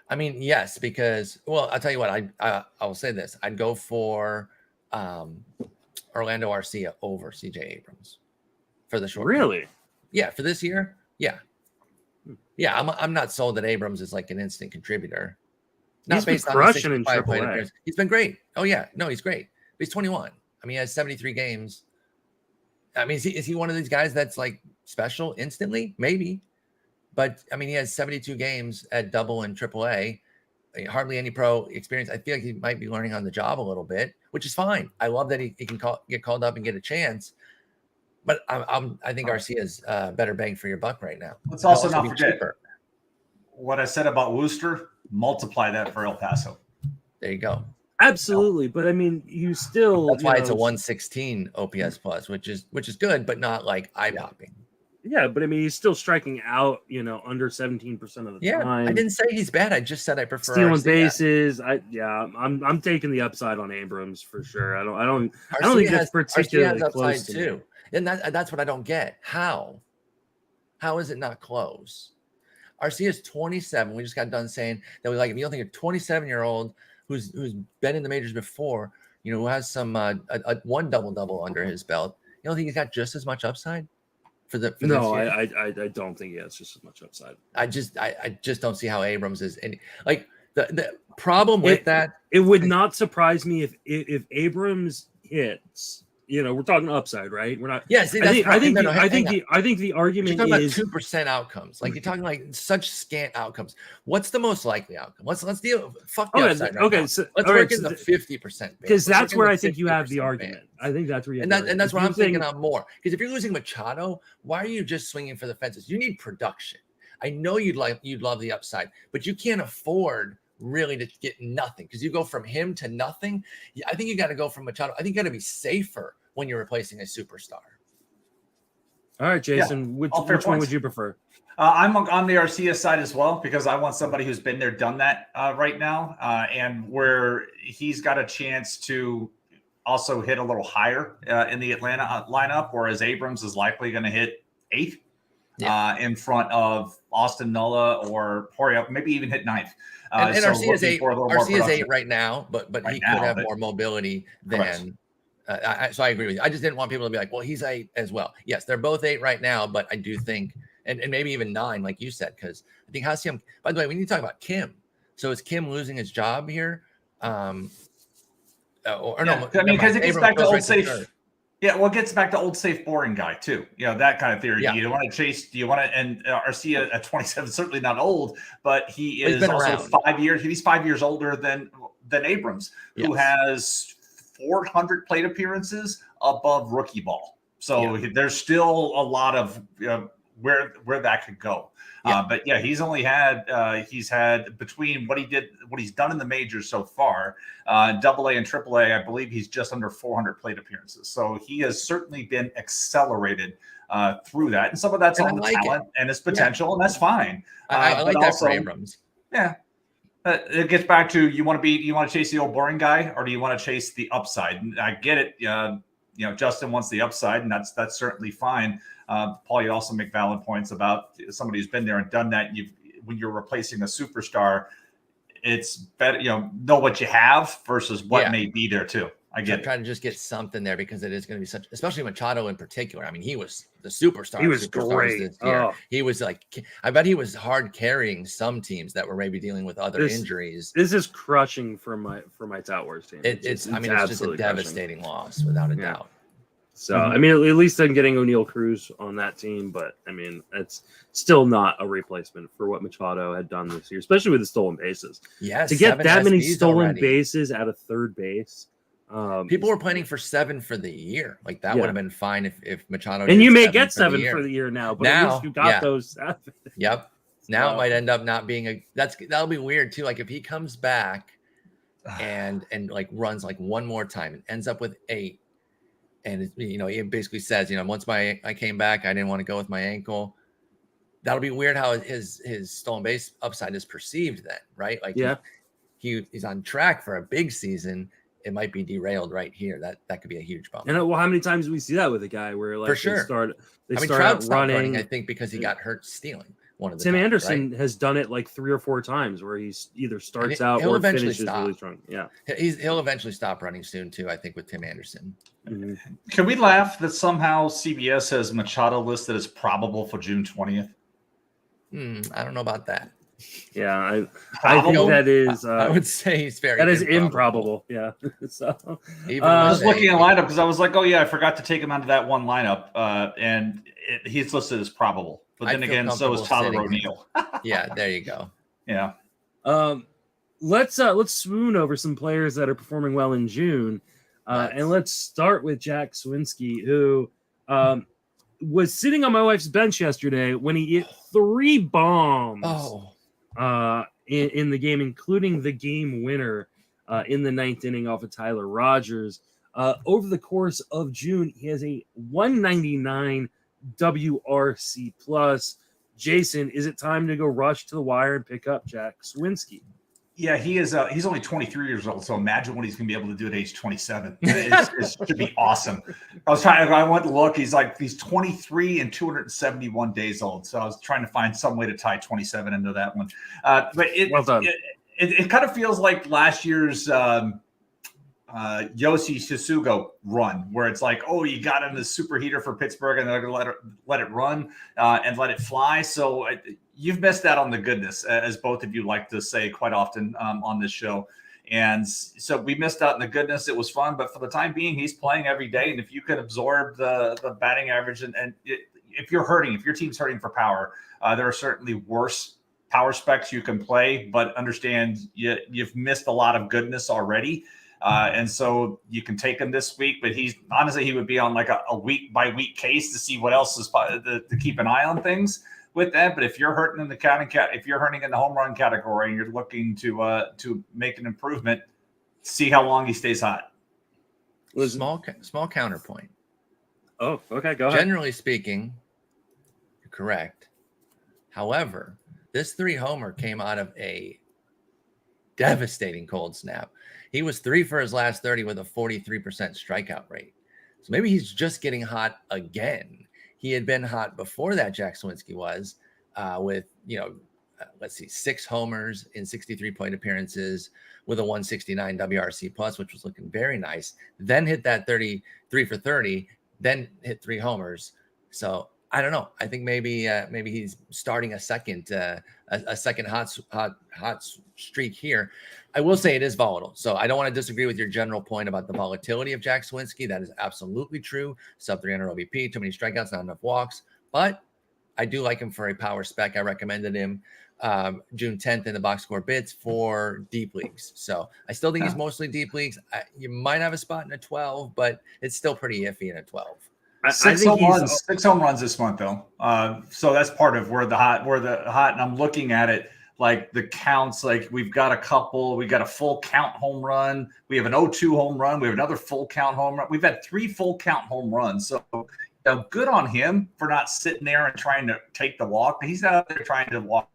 I mean, yes, because, I'll tell you what, I will say this. I'd go for Orlando Arcia over CJ Abrams for the short term. Really? Yeah, for this year. Yeah. Yeah, I'm not sold that Abrams is like an instant contributor. He's been crushing in AAA. He's been great. Oh, yeah. No, he's great. But he's 21. I mean, he has 73 games. I mean, is he one of these guys that's like special instantly? Maybe. But, I mean, he has 72 games at double and AAA. Hardly any pro experience. I feel like he might be learning on the job a little bit, which is fine. I love that he can get called up and get a chance. But I think Arcia is better bang for your buck right now. Let's also not forget what I said about Worcester. Multiply that for El Paso. There you go. Absolutely, but I mean, you still. That's why it's a 116 OPS plus, which is good, but not like eye popping. Yeah, but I mean, he's still striking out, under 17% of the time. I didn't say he's bad. I just said I prefer stealing bases. I'm taking the upside on Abrams for sure. I don't think that's particularly close to too. And that's what I don't get. How is it not close? Arcia is 27. We just got done saying that if you don't think a 27-year-old who's been in the majors before, who has some one double under his belt, you don't think he's got just as much upside No, I don't think he has just as much upside. I just don't see how Abrams is. And like the problem with that, it would not surprise me if Abrams hits. We're talking upside, right? We're not. Yes, I think the argument you're talking is about 2% outcomes. Like you're talking like such scant outcomes. What's the most likely outcome? Let's deal. Fuck the upside. Okay, so let's work in the 50%. Because that's where I think you have the argument. I think that's where you. And that's what I'm thinking of more. Because if you're losing Machado, why are you just swinging for the fences? You need production. I know you'd love the upside, but you can't afford really to get nothing, because you go from him to nothing. I think you got to go from Machado. I think you got to be safer when you're replacing a superstar. All right, Jason, which one would you prefer? I'm on the Arcia side as well, because I want somebody who's been there, done that right now, and where he's got a chance to also hit a little higher in the Atlanta lineup, whereas Abrams is likely going to hit 8th in front of Austin Nola or Poirier, maybe even hit 9th. And Arcia is 8. Arcia is 8 right now, but right he could have more mobility than. So I agree with you. I just didn't want people to be like, well, he's 8 as well. Yes, they're both 8 right now, but I do think, and maybe even 9, like you said, because I think Hasim. By the way, we need to talk about Kim. So is Kim losing his job here? No, I mean, because it gets back to old safe. Yeah, well, it gets back to old safe boring guy too. That kind of theory. Yeah. You don't want to chase. Do you want to? And Arcia at 27, certainly not old, but he is also around. 5 years. He's 5 years older than Abrams, who has 400 plate appearances above rookie ball. So there's still a lot of where that could go. But he's only had he's had between what he's done in the majors so far, AA and AAA, I believe he's just under 400 plate appearances. So he has certainly been accelerated through that, and some of that's on the talent and his potential, and that's fine. I like that for Abrams. Yeah. It gets back to you want to chase the old boring guy, or do you want to chase the upside? And I get it. Justin wants the upside, and that's certainly fine. Paul, you also make valid points about somebody who's been there and done that. When you're replacing a superstar, it's better, know what you have versus what may be there too. I get trying to just get something there, because it is going to be such, especially Machado in particular. I mean, he was the superstar. He was great. This year. Oh. He was I bet he was hard carrying some teams that were maybe dealing with other injuries. This is crushing for my Tout Wars team. It's just a devastating loss without a doubt. So, I mean, at least I'm getting O'Neal Cruz on that team, but I mean, it's still not a replacement for what Machado had done this year, especially with the stolen bases. Yes, to get that many stolen bases out of third base. People were planning for 7 for the year. Like that would have been fine if Machado. And you may get 7 for the year now, but at least you got those 7. Yep. Now it might end up not being that'll be weird too. Like if he comes back and like runs like one more time and ends up with 8. And he basically says, once I came back, I didn't want to go with my ankle. That'll be weird how his stolen base upside is perceived then, right? Like he's on track for a big season. It might be derailed right here. That could be a huge bump. And how many times do we see that with a guy where for sure they start Trout running? I think because he got hurt stealing. Tim Anderson has done it like 3 or 4 times where he's either starts out or finishes really strong. Yeah, he'll eventually stop running soon too. I think with Tim Anderson. Mm-hmm. Can we laugh that somehow CBS has Machado listed as probable for June 20th? I don't know about that. Yeah, I think that is. I would say he's very. That is improbable. Yeah. So I was looking at lineup because I was like, oh yeah, I forgot to take him out of that one lineup, and he's listed as probable. But then again, so is Tyler O'Neill. Yeah, there you go. Yeah. Let's swoon over some players that are performing well in June, and let's start with Jack Swinski, who was sitting on my wife's bench yesterday when he hit 3 bombs. In the game, including the game winner in the 9th inning off of Tyler Rogers. Over the course of June, he has a 199 WRC plus. Jason, is it time to go rush to the wire and pick up Jack Swinski? Yeah, he is. He's only 23 years old, so imagine what he's going to be able to do at age 27. It should be awesome. I went to look. He's 23 and 271 days old. So I was trying to find some way to tie 27 into that one. But well done. It kind of feels like last year's Yoshi Susugo run, where it's like, oh, you got him the super heater for Pittsburgh, and they're going to let it run and let it fly. So you've missed out on the goodness, as both of you like to say quite often on this show. And so we missed out on the goodness. It was fun, but for the time being, he's playing every day. And if you can absorb the batting average, if your team's hurting for power, there are certainly worse power specs you can play, but understand you've missed a lot of goodness already. And so you can take him this week, but he would be on like a week by week case to see what else is to keep an eye on things with that. But if you're hurting in the if you're hurting in the home run category and you're looking to make an improvement, see how long he stays hot. Small counterpoint. Oh, okay, go ahead. Generally speaking, you're correct. However, this 3-homer came out of a devastating cold snap. He was 3 for his last 30 with a 43% strikeout rate. So maybe he's just getting hot again. He had been hot before that, Jack Swinski was, with, let's see, 6 homers in 63 plate appearances with a 169 WRC plus, which was looking very nice. Then hit that 33 for 30, then hit 3 homers. So I don't know. I think maybe he's starting a second hot streak here. I will say it is volatile. So I don't want to disagree with your general point about the volatility of Jack Swinski. That is absolutely true. Sub 300 OBP, too many strikeouts, not enough walks. But I do like him for a power spec. I recommended him June 10th in the box score bids for deep leagues. So I still think he's mostly deep leagues. You might have a spot in a 12, but it's still pretty iffy in a 12. Six home runs this month, though. So that's part of where the hot, and I'm looking at it like the counts. Like we've got a full count home run. We have an 0-2 home run. We have another full count home run. We've had 3 full count home runs. So good on him for not sitting there and trying to take the walk. He's out there trying to walk.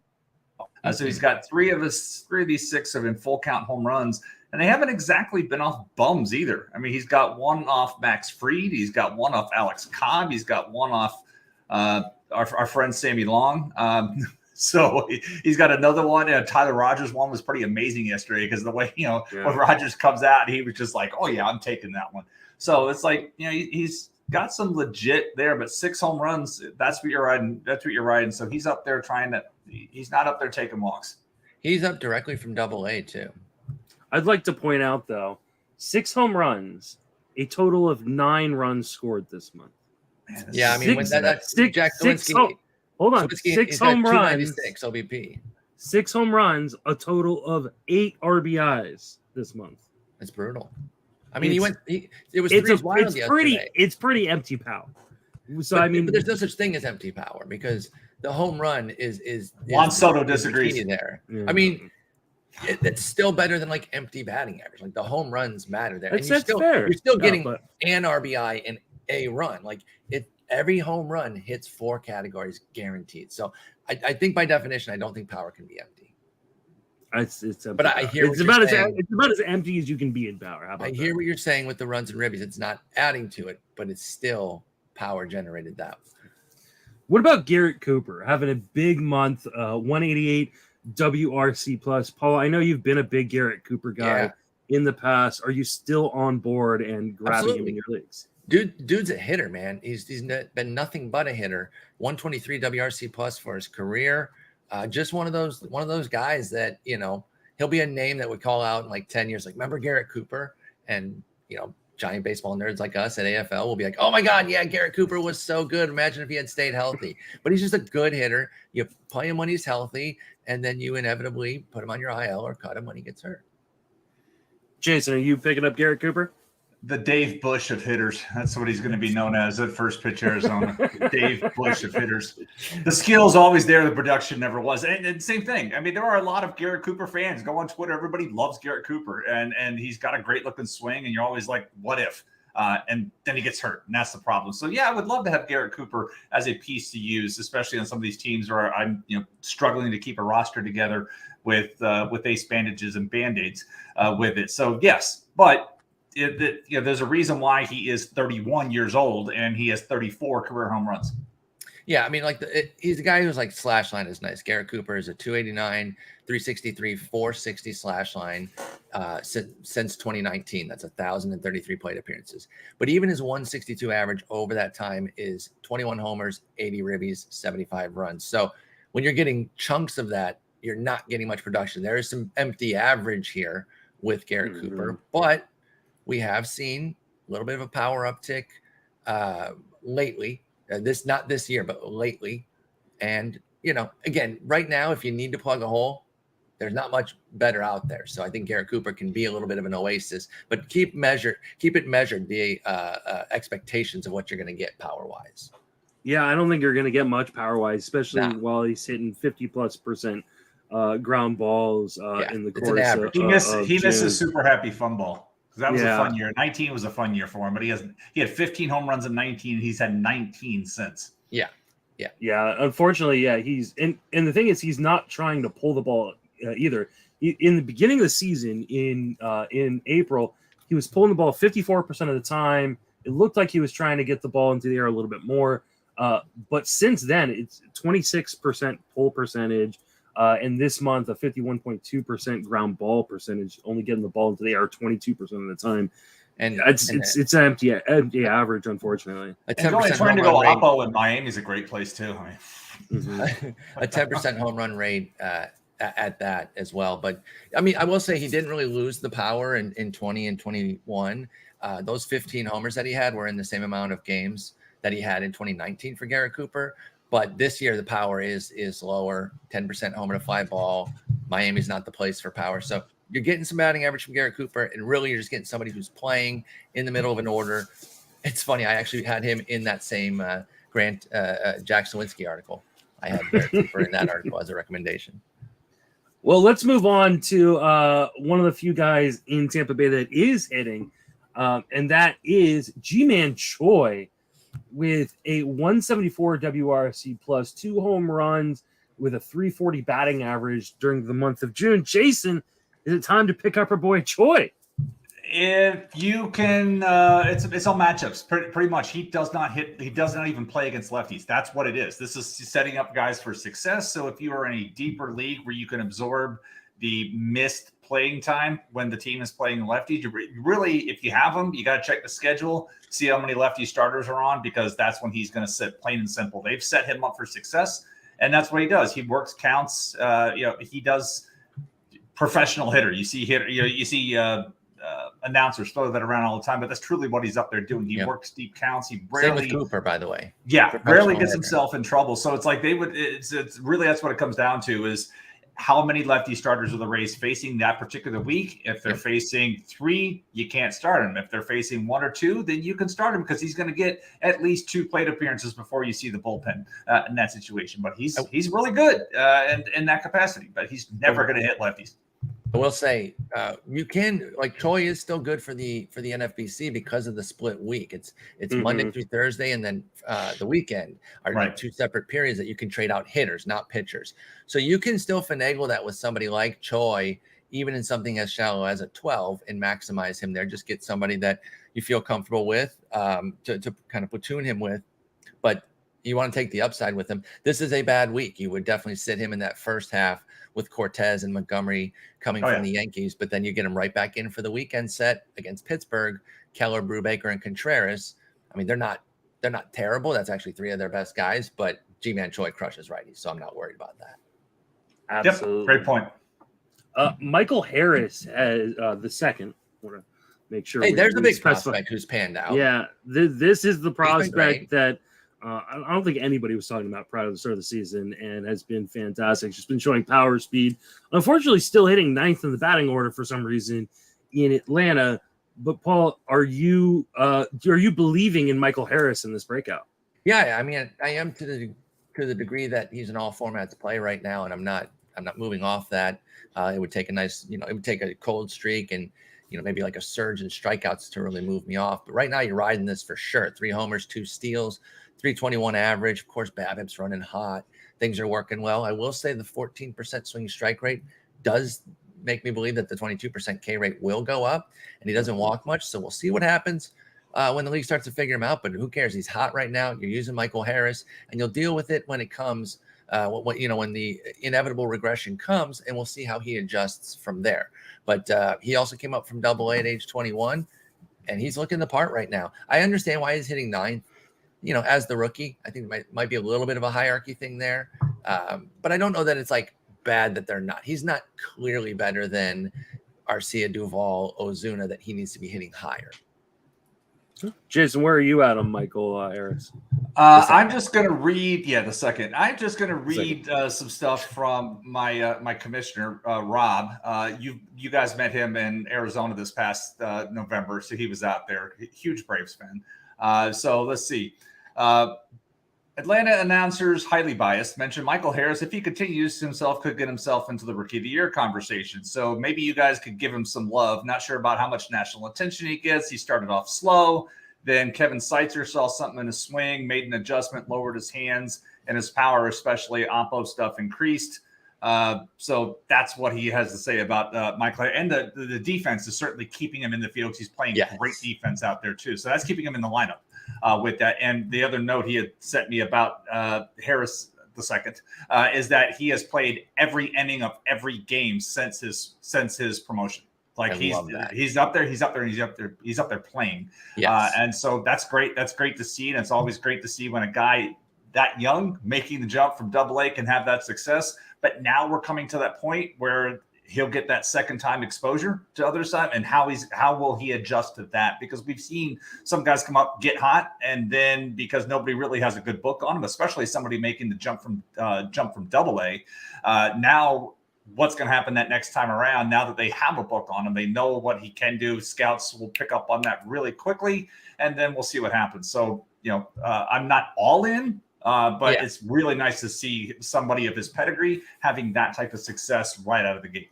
So he's got 3 of these 6 have been full count home runs. And they haven't exactly been off bums either. I mean, he's got 1 off Max Fried. He's got 1 off Alex Cobb. He's got 1 off our friend Sammy Long. So he's got another one. Tyler Rogers one was pretty amazing yesterday because the way, when Rogers comes out, he was just like, oh, yeah, I'm taking that one. So it's like, he's got some legit there, but 6 home runs, that's what you're riding. So he's up there he's not up there taking walks. He's up directly from AA too. I'd like to point out, though, 6 home runs, a total of 9 runs scored this month. Man, I mean, that's Jack Swinski. Hold on, 6 home runs, OBP. 6 home runs, a total of 8 RBIs this month. It's brutal. I mean, it's pretty empty power. So but there's no such thing as empty power because the home run is Juan Soto disagrees there. Yeah. I mean, it's still better than like empty batting average. Like the home runs matter there. That's fair. You're still getting an RBI and a run. Like every home run hits 4 categories guaranteed. So I think by definition, I don't think power can be empty. It's empty. But I hear it's about as empty as you can be in power. How about I hear what you're saying with the runs and ribbies. It's not adding to it, but it's still power generated that way. What about Garrett Cooper having a big month, 188 WRC plus? Paul, I know you've been a big Garrett Cooper guy in the past. Are you still on board and grabbing him in your leagues? Dude's a hitter, man. He's been nothing but a hitter. 123 WRC plus for his career. Just one of those guys that he'll be a name that we call out in like 10 years. Like, remember Garrett Cooper? And giant baseball nerds like us at AFL will be like, oh my God, yeah, Garrett Cooper was so good. Imagine if he had stayed healthy. But he's just a good hitter. You play him when he's healthy, and then you inevitably put him on your IL or cut him when he gets hurt. Jason, are you picking up Garrett Cooper? The Dave Bush of hitters. That's what he's going to be known as at First Pitch Arizona. Dave Bush of hitters. The skill's always there. The production never was. And same thing. I mean, there are a lot of Garrett Cooper fans. Go on Twitter. Everybody loves Garrett Cooper. And he's got a great looking swing. And you're always like, what if? And then he gets hurt. And that's the problem. So, yeah, I would love to have Garrett Cooper as a piece to use, especially on some of these teams where I'm struggling to keep a roster together with ace bandages and Band-Aids with it. So, yes, but there's a reason why he is 31 years old and he has 34 career home runs. Yeah, I mean, he's a guy who's like slash line is nice. Garrett Cooper is a 289, 363, 460 slash line since 2019. That's 1,033 plate appearances. But even his 162 average over that time is 21 homers, 80 ribbies, 75 runs. So when you're getting chunks of that, you're not getting much production. There is some empty average here with Garrett Cooper, but we have seen a little bit of a power uptick lately. Not this year, but lately. And, again, right now, if you need to plug a hole, there's not much better out there. So I think Garrett Cooper can be a little bit of an oasis, but keep it measured, the expectations of what you're going to get power-wise. Yeah, I don't think you're going to get much power wise, especially Nah. while he's hitting 50+% ground balls in the It's an course of, average. He of missed a June. super happy fun ball. That was a Yeah. fun year. 19 was a fun year for him, but he had 15 home runs in 19. He's had 19 since. Yeah, unfortunately, yeah, and the thing is, he's not trying to pull the ball either. In the beginning of the season, in April, he was pulling the ball 54% of the time. It looked like he was trying to get the ball into the air a little bit more, but since then, it's 26% pull percentage, and this month a 51.2% ground ball percentage, only getting the ball into the air 22% of the time. And it's an empty average, unfortunately. A And 10% trying to home go run rate. Oppo in Miami is a great place too. A 10% home run rate at that as well. But I mean, I will say he didn't really lose the power in 20 and 21. Those 15 homers that he had were in the same amount of games that he had in 2019 for Garrett Cooper. But this year, the power is lower, 10% homer to fly ball. Miami's not the place for power. So you're getting some batting average from Garrett Cooper, and really you're just getting somebody who's playing in the middle of an order. It's funny. I actually had him in that same Jack Sawinski article. I had Garrett Cooper in that article as a recommendation. Well, let's move on to one of the few guys in Tampa Bay that is hitting, and that is Ji-Man Choi with a 174 WRC plus 2 home runs with a 340 batting average during the month of June. Jason, is it time to pick up our boy Choi? If you can, it's all matchups. Pretty much, he does not even play against lefties. That's what it is. This is setting up guys for success. So if you are in a deeper league where you can absorb the missed playing time when the team is playing lefties, you really, if you have them, you got to check the schedule, see how many lefty starters are on, because that's when he's going to sit. Plain and simple. They've set him up for success, and that's what he does. He works counts. He does professional hitter. You see announcers throw that around all the time, but that's truly what he's up there doing. He works deep counts. He rarely, same with Cooper, by the way. Yeah, rarely gets himself in trouble. So it's like it's really, that's what it comes down to, is how many lefty starters are the Rays facing that particular week. If they're facing 3, you can't start him. If they're facing 1 or 2, then you can start him, because he's going to get at least 2 plate appearances before you see the bullpen in that situation. But he's really good in that capacity, but he's never going to hit lefties. I will say you can, like, Choi is still good for the NFBC because of the split week. It's Monday through Thursday, and then the weekend are like 2 separate periods that you can trade out hitters, not pitchers. So you can still finagle that with somebody like Choi, even in something as shallow as a 12, and maximize him there. Just get somebody that you feel comfortable with to kind of platoon him with. But you want to take the upside with him. This is a bad week. You would definitely sit him in that first half with Cortez and Montgomery coming from the Yankees, but then you get him right back in for the weekend set against Pittsburgh, Keller, Brubaker, and Contreras. I mean, they're not terrible. That's actually 3 of their best guys, but Ji-Man Choi crushes righties, so I'm not worried about that. Absolutely. Yep, great point. Michael Harris has the second. I want to make sure. Hey, there's the big prospect who's panned out. Yeah, this is the prospect that I don't think anybody was talking about prior to the start of the season, and has been fantastic. She's been showing power, speed. Unfortunately, still hitting 9th in the batting order for some reason in Atlanta. But Paul, are you believing in Michael Harris in this breakout? Yeah, I mean, I am to the degree that he's an all formats play right now, and I'm not moving off that. It would take it would take a cold streak and maybe like a surge in strikeouts to really move me off. But right now, you're riding this for sure. 3 homers, 2 steals. 321 average. Of course, BABIP's running hot. Things are working well. I will say the 14% swing strike rate does make me believe that the 22% K rate will go up, and he doesn't walk much. So we'll see what happens when the league starts to figure him out. But who cares? He's hot right now. You're using Michael Harris, and you'll deal with it when it comes. When the inevitable regression comes, and we'll see how he adjusts from there. But he also came up from Double-A at age 21, and he's looking the part right now. I understand why he's hitting 9th. As the rookie, I think it might be a little bit of a hierarchy thing there. But I don't know that it's like bad that they're not. He's not clearly better than Arcia, Duvall, Ozuna, that he needs to be hitting higher. Jason, where are you at on Michael Harris? I'm just going to read, the second. I'm just going to read some stuff from my commissioner, Rob. You guys met him in Arizona this past November, so he was out there. Huge Braves fan. So let's see. Atlanta announcers, highly biased, mentioned Michael Harris, if he continues himself, could get himself into the Rookie of the Year conversation. So maybe you guys could give him some love. Not sure about how much national attention he gets. He started off slow. Then Kevin Seitzer saw something in his swing, made an adjustment, lowered his hands, and his power, especially oppo stuff, increased. So that's what he has to say about Michael. And the defense is certainly keeping him in the field. He's playing great defense out there, too. So that's keeping him in the lineup. With that. And the other note he had sent me about Harris the second is that he has played every inning of every game since his promotion. Like he's up there playing. Yes. And so that's great. That's great to see. And it's always great to see when a guy that young making the jump from AA can have that success. But now we're coming to that point where he'll get that second time exposure to other side, and how will he adjust to that? Because we've seen some guys come up, get hot, and then because nobody really has a good book on him, especially somebody making the jump from AA. Now what's going to happen that next time around? Now that they have a book on him, they know what he can do. Scouts will pick up on that really quickly, and then we'll see what happens. So I'm not all in. But it's really nice to see somebody of his pedigree having that type of success right out of the gate.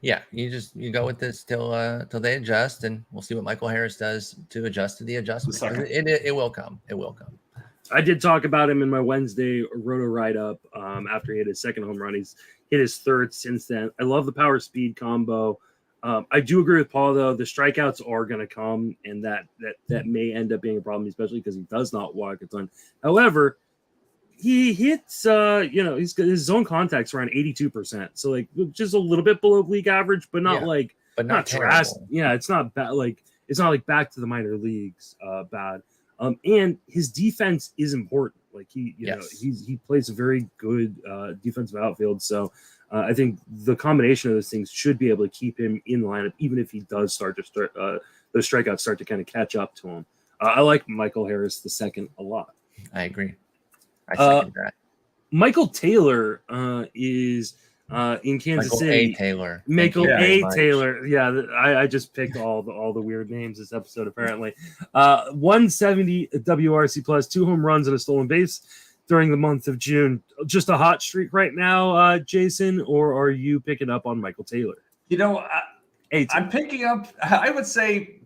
Yeah, you go with this till they adjust, and we'll see what Michael Harris does to adjust to the adjustment. It will come. It will come. I did talk about him in my Wednesday roto write-up after he hit his second home run. He's hit his third since then. I love the power speed combo. I do agree with Paul, though. The strikeouts are going to come, and that may end up being a problem, especially because he does not walk a ton. However, he hits, he's got his zone contacts around 82%. So like just a little bit below league average, but not not drastic. Yeah, it's not bad. Like it's not like back to the minor leagues bad. And his defense is important. Like he plays a very good defensive outfield. So I think the combination of those things should be able to keep him in the lineup, even if he does those strikeouts start to kind of catch up to him. I like Michael Harris the second a lot. I agree. I second that. Michael Taylor is in Kansas City. Michael A. Taylor. Yeah, I just picked all the weird names this episode, apparently. 170 WRC plus, 2 home runs and a stolen base during the month of June. Just a hot streak right now, Jason, or are you picking up on Michael Taylor? I'm picking up, I would say,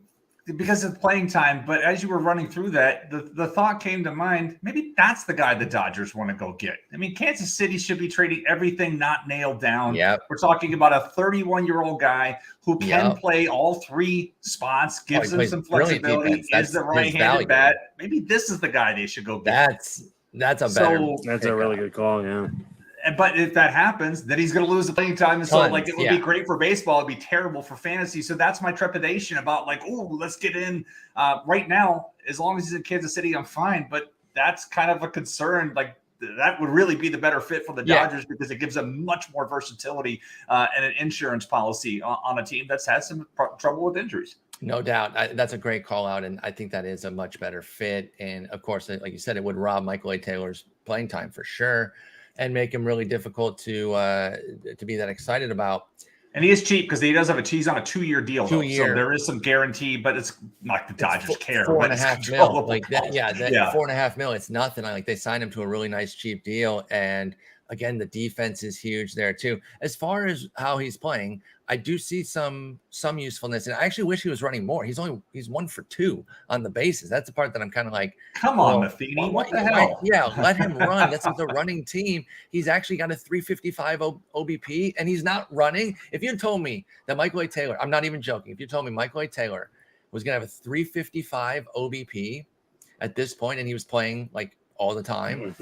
because of playing time, but as you were running through that, the thought came to mind, maybe that's the guy the Dodgers want to go get. I mean, Kansas City should be trading everything not nailed down. Yep. We're talking about a 31-year-old guy who can play all 3 spots, gives them some flexibility, is the right-handed bat. Maybe this is the guy they should go get. That's a really good call, yeah. But if that happens, then he's going to lose the playing time. And so, it would be great for baseball. It'd be terrible for fantasy. So that's my trepidation about, let's get in right now. As long as he's in Kansas City, I'm fine. But that's kind of a concern. That would really be the better fit for the Dodgers because it gives them much more versatility and an insurance policy on a team that's had some trouble with injuries. No doubt. That's a great call out. And I think that is a much better fit. And of course, like you said, it would rob Michael A. Taylor's playing time for sure, and make him really difficult to be that excited about. And he is cheap because he does have he's on a 2-year deal. So there is some guarantee, but it's not the Dodgers care. $4.5 million. $4.5 million. It's nothing. They signed him to a really nice cheap deal. And again, the defense is huge there too. As far as how he's playing, I do see some usefulness, and I actually wish he was running more. He's 1 for 2 on the bases. That's the part that I'm kind of like, come on, Matheny, what the hell? Yeah, let him run. That's the running team. He's actually got a 355 OBP, and he's not running. If you told me that Michael A. Taylor, I'm not even joking. If you told me Michael A. Taylor was going to have a 355 OBP at this point, and he was playing all the time,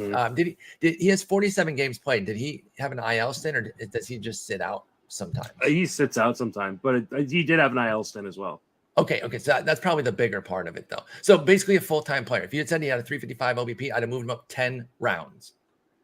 he has 47 games played. Did he have an IL stint, or does he just sit out sometimes? He sits out sometimes, but he did have an IL stint as well. Okay. So that's probably the bigger part of it, though. So basically a full-time player. If you had said he had a 355 OBP, I'd have moved him up 10 rounds.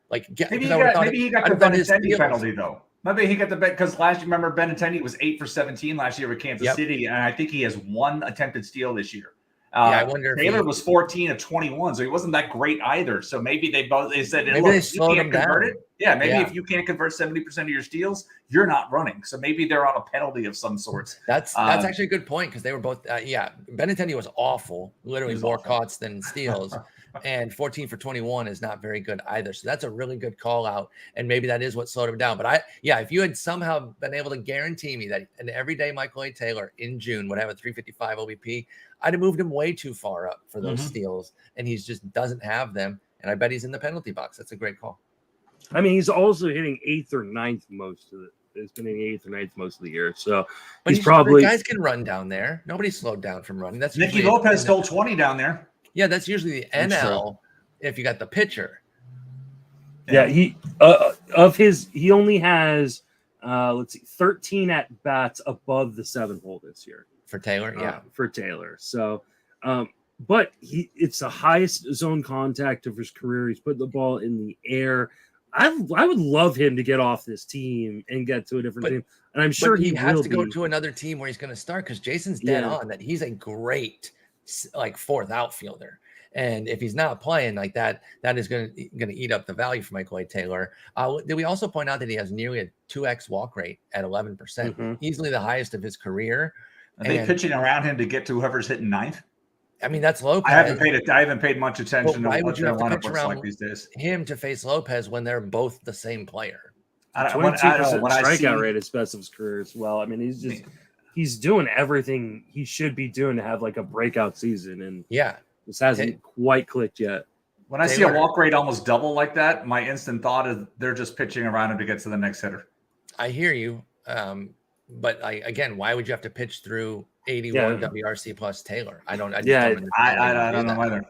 Maybe he got the Benintendi penalty, though. Maybe he got the bet because remember Benintendi was 8 for 17 last year with Kansas City, and I think he has 1 attempted steal this year. I wonder. Taylor was 14 of 21, so he wasn't that great either. So maybe they said, maybe they slowed him down. If you can't convert 70% of your steals, you're not running. So maybe they're on a penalty of some sorts. That's actually a good point because they were both. Benintendi was awful, literally more caughts than steals. and 14 for 21 is not very good either. So that's a really good call out. And maybe that is what slowed him down. But if you had somehow been able to guarantee me that an everyday Michael A. Taylor in June would have a 355 OBP, I'd have moved him way too far up for those steals. And he just doesn't have them. And I bet he's in the penalty box. That's a great call. I mean, he's also hitting 8th or 9th most of it. It's been in 8th or 9th most of the year. So but he's probably guys can run down there. Nobody's slowed down from running. That's Nicky Lopez stole 20 down there. Yeah, that's usually the NL if you got the pitcher. Yeah, he only has 13 at bats above the 7th hole this year for Taylor. Yeah, for Taylor. So, but it's the highest zone contact of his career. He's put the ball in the air. I would love him to get off this team and get to a different team, and I'm sure he has will to go to another team where he's going to start because Jason's dead on that he's a great fourth outfielder, and if he's not playing like that, that is going to eat up the value for Michael A. Taylor. Did we also point out that he has nearly a 2x walk rate at 11%, easily the highest of his career? Are they pitching around him to get to whoever's hitting 9th? I mean, that's Lopez. I haven't paid much attention to what their lineup looks like these days. Him to face Lopez when they're both the same player. 22% strikeout rate is best of his career as well. I mean, he's doing everything he should be doing to have like a breakout season, and this hasn't quite clicked yet. When I see a walk rate almost double like that, my instant thought is they're just pitching around him to get to the next hitter. I hear you, but again, why would you have to pitch through 81 WRC plus Taylor? I don't know either.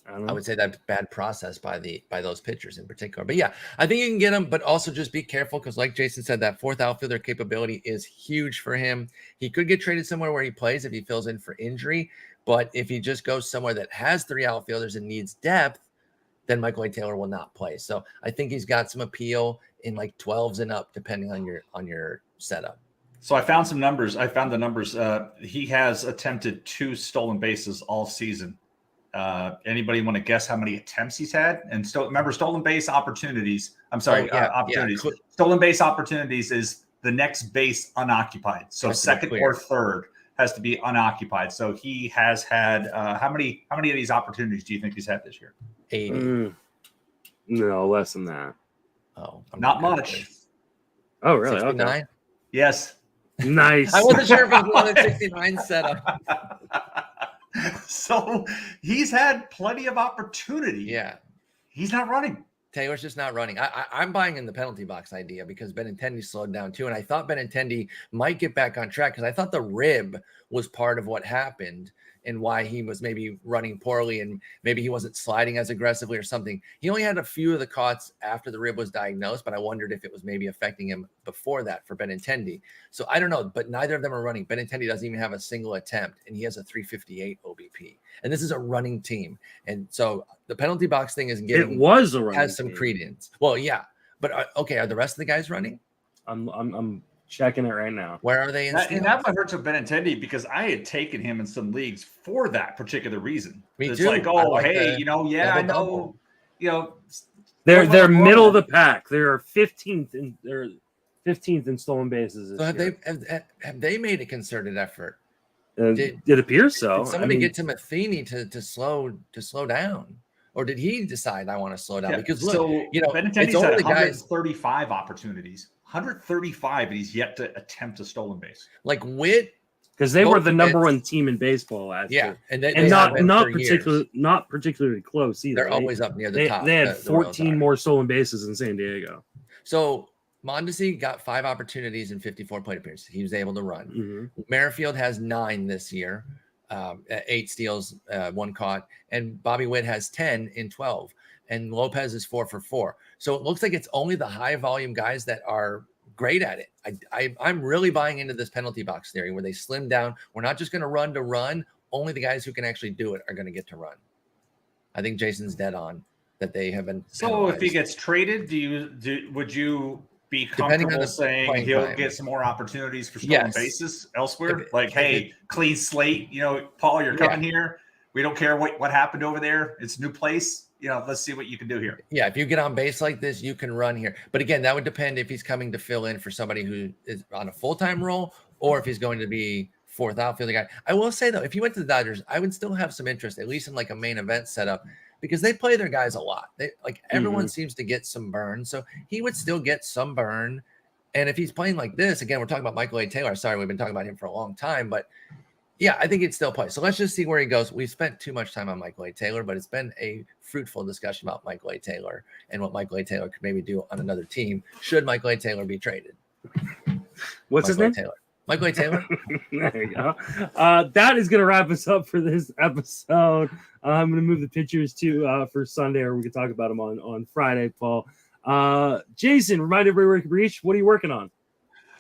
I would say that's bad process by those pitchers in particular. But yeah, I think you can get him, but also just be careful because, like Jason said, that fourth outfielder capability is huge for him. He could get traded somewhere where he plays if he fills in for injury. But if he just goes somewhere that has 3 outfielders and needs depth, then Michael A. Taylor will not play. So I think he's got some appeal in like 12s and up, depending on your setup. So I found some numbers. I found the numbers. He has attempted 2 stolen bases all season. Anybody want to guess how many attempts he's had? And remember, stolen base opportunities. I'm sorry, opportunities. Stolen base opportunities is the next base unoccupied. So second or third has to be unoccupied. So he has had how many of these opportunities do you think he's had this year? 80. No, less than that. Oh, not much. Oh, really? 69? Okay. Yes. Nice. I wasn't sure if it was more than 69 setup. So he's had plenty of opportunity. Yeah. He's not running. Taylor's just not running. I'm buying in the penalty box idea because Benintendi slowed down too. And I thought Benintendi might get back on track because I thought the rib was part of what happened and why he was maybe running poorly and maybe he wasn't sliding as aggressively or something. He only had a few of the cuts after the rib was diagnosed, but I wondered if it was maybe affecting him before that for Benintendi. So I don't know, but neither of them are running. Benintendi doesn't even have a single attempt and he has a 358 OBP. And this is a running team. And so the penalty box thing is getting, it was a running has some team. Credence. Well, yeah, but okay. Are the rest of the guys running? I'm checking it right now. Where are they in steals? And that might hurt to Benintendi because I had taken him in some leagues for that particular reason. Me it's too. like, I know, they're middle of the pack. They're 15th in stolen bases. So have they made a concerted effort? It appears so. Did somebody get to Matheny to slow down? Or did he decide I want to slow down? Yeah, because look, Benintendi's had 135 opportunities. 135, and he's yet to attempt a stolen base. Like Witt, because they were the number 1 team in baseball last year. And not particularly close either. They're always up near the top. They had 14 more stolen bases in San Diego. So Mondesi got 5 opportunities in 54 plate appearances. He was able to run. Merrifield has 9 this year, 8 steals, 1 caught, and Bobby Witt has 10 in 12. And Lopez is 4 for 4. So it looks like it's only the high volume guys that are great at it. I'm really buying into this penalty box theory where they slim down. We're not just going to run. Only the guys who can actually do it are going to get to run. I think Jason's dead on that they have been. So penalized. if he gets traded, would you be comfortable saying he'll get some more opportunities for stolen bases elsewhere? Clean slate. Paul, you're coming here. We don't care what happened over there. It's a new place. Let's see what you can do here. Yeah, if you get on base like this, you can run here. But again, that would depend if he's coming to fill in for somebody who is on a full-time role or if he's going to be fourth outfielder guy. I will say though, if you went to the Dodgers, I would still have some interest, at least in like a main event setup, because they play their guys a lot. They like everyone seems to get some burn, so he would still get some burn. And if he's playing like this, again, we're talking about Michael A. Taylor. Sorry, we've been talking about him for a long time, but yeah, I think he'd still play. So let's just see where he goes. We've spent too much time on Michael A. Taylor, but it's been a fruitful discussion about Michael A. Taylor and what Michael A. Taylor could maybe do on another team should Michael A. Taylor be traded. What's his name? Michael A. Taylor. There you go. That is going to wrap us up for this episode. I'm going to move the pictures to for Sunday, or we can talk about them on Friday, Paul. Jason, remind everybody where you can reach. What are you working on?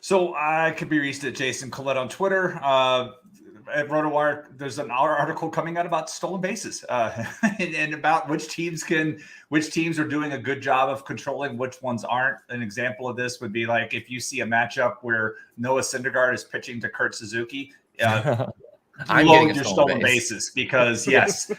So I could be reached at Jason Collette on Twitter. At RotoWire, there's an article coming out about stolen bases and about which teams are doing a good job of controlling, which ones aren't. An example of this would be like if you see a matchup where Noah Syndergaard is pitching to Kurt Suzuki. Load your stolen bases because yes,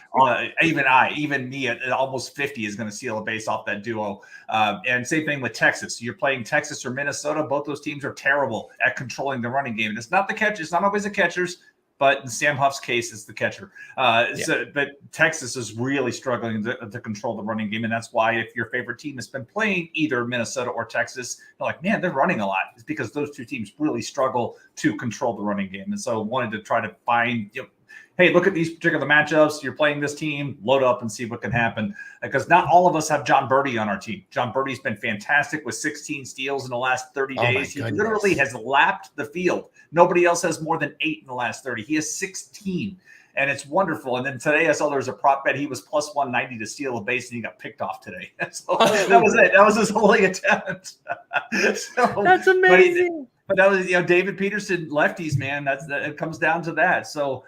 even me at almost 50 is going to steal a base off that duo. And same thing with Texas. You're playing Texas or Minnesota. Both those teams are terrible at controlling the running game. And it's not the catch. It's not always the catchers, but in Sam Huff's case, it's the catcher. But Texas is really struggling to control the running game. And that's why if your favorite team has been playing either Minnesota or Texas, you're like, man, they're running a lot. It's because those two teams really struggle to control the running game. And so wanted to try to find, hey, look at these particular matchups. You're playing this team, load up and see what can happen. Because not all of us have John Birdie on our team. John Birdie's been fantastic with 16 steals in the last 30 days. He literally has lapped the field. Nobody else has more than 8 in the last 30. He has 16, and it's wonderful. And then today I saw there was a prop bet. He was plus 190 to steal a base, and he got picked off today. So that was it. That was his only attempt. That's amazing. But that was, David Peterson, lefties, man. It comes down to that. So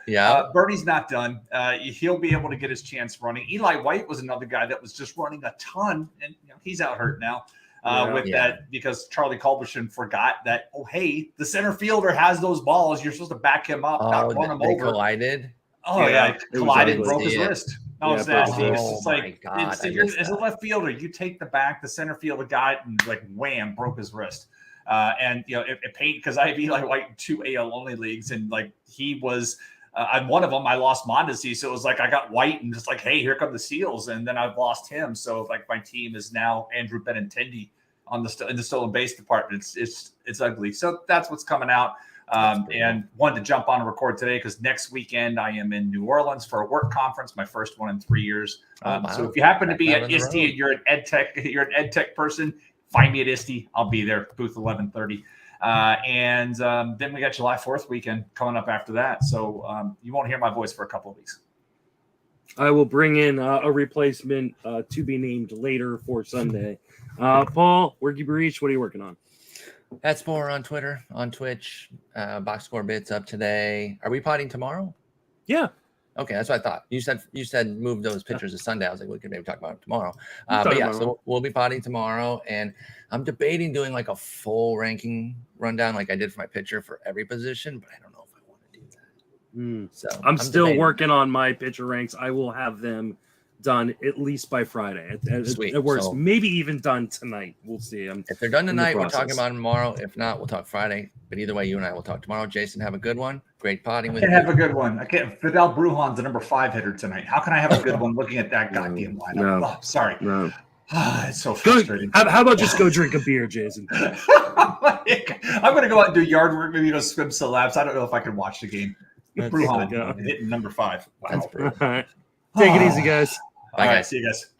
Birdie's not done. He'll be able to get his chance running. Eli White was another guy that was just running a ton, and he's out hurt now that because Charlie Culberson forgot that. Oh, hey, the center fielder has those balls. You're supposed to back him up, not run him over. Collided. Oh yeah, collided, broke his wrist. Oh, it's nasty. It's like as a left fielder, you take the back, the center fielder got and like wham, broke his wrist. And it paid because I have Eli White in 2 AL only leagues, and like he was on one of them, I lost Mondesi, so it was like I got White and just like, hey, here come the Seals, and then I've lost him. So like my team is now Andrew Benintendi on in the stolen base department. It's ugly. So that's what's coming out. And wanted to jump on and record today because next weekend I am in New Orleans for a work conference, my first one in 3 years. So if you happen to be at ISTE and you're an ed tech person, find me at ISTE. I'll be there, booth 1130. And then we got July 4th weekend coming up after that. So you won't hear my voice for a couple of weeks. I will bring in a replacement to be named later for Sunday. Paul, where can you reach? What are you working on? That's Sporer on Twitter, on Twitch. Box score bits up today. Are we potting tomorrow? Yeah. Okay, that's what I thought. You said move those pictures to Sunday. I was like, we could maybe talk about it tomorrow. But yeah, so we'll be potting tomorrow, and I'm debating doing like a full ranking rundown, like I did for my pitcher for every position. But I don't know if I want to do that. So I'm still working on my pitcher ranks. I will have them done at least by Friday. At worst, so, maybe even done tonight. We'll see. If they're done tonight, we're talking about them tomorrow. If not, we'll talk Friday. But either way, you and I will talk tomorrow. Jason, have a good one. Great potting with you. Have a good one. I can't. Fidel Brujan's the number 5 hitter tonight. How can I have a good one looking at that goddamn lineup? No. Oh, sorry. No. It's so frustrating. How about just go drink a beer, Jason? I'm going to go out and do yard work, maybe go swim some laps. I don't know if I can watch the game. Brujan hitting number 5. Wow. All right. Take it easy, guys. Bye, guys. See you guys.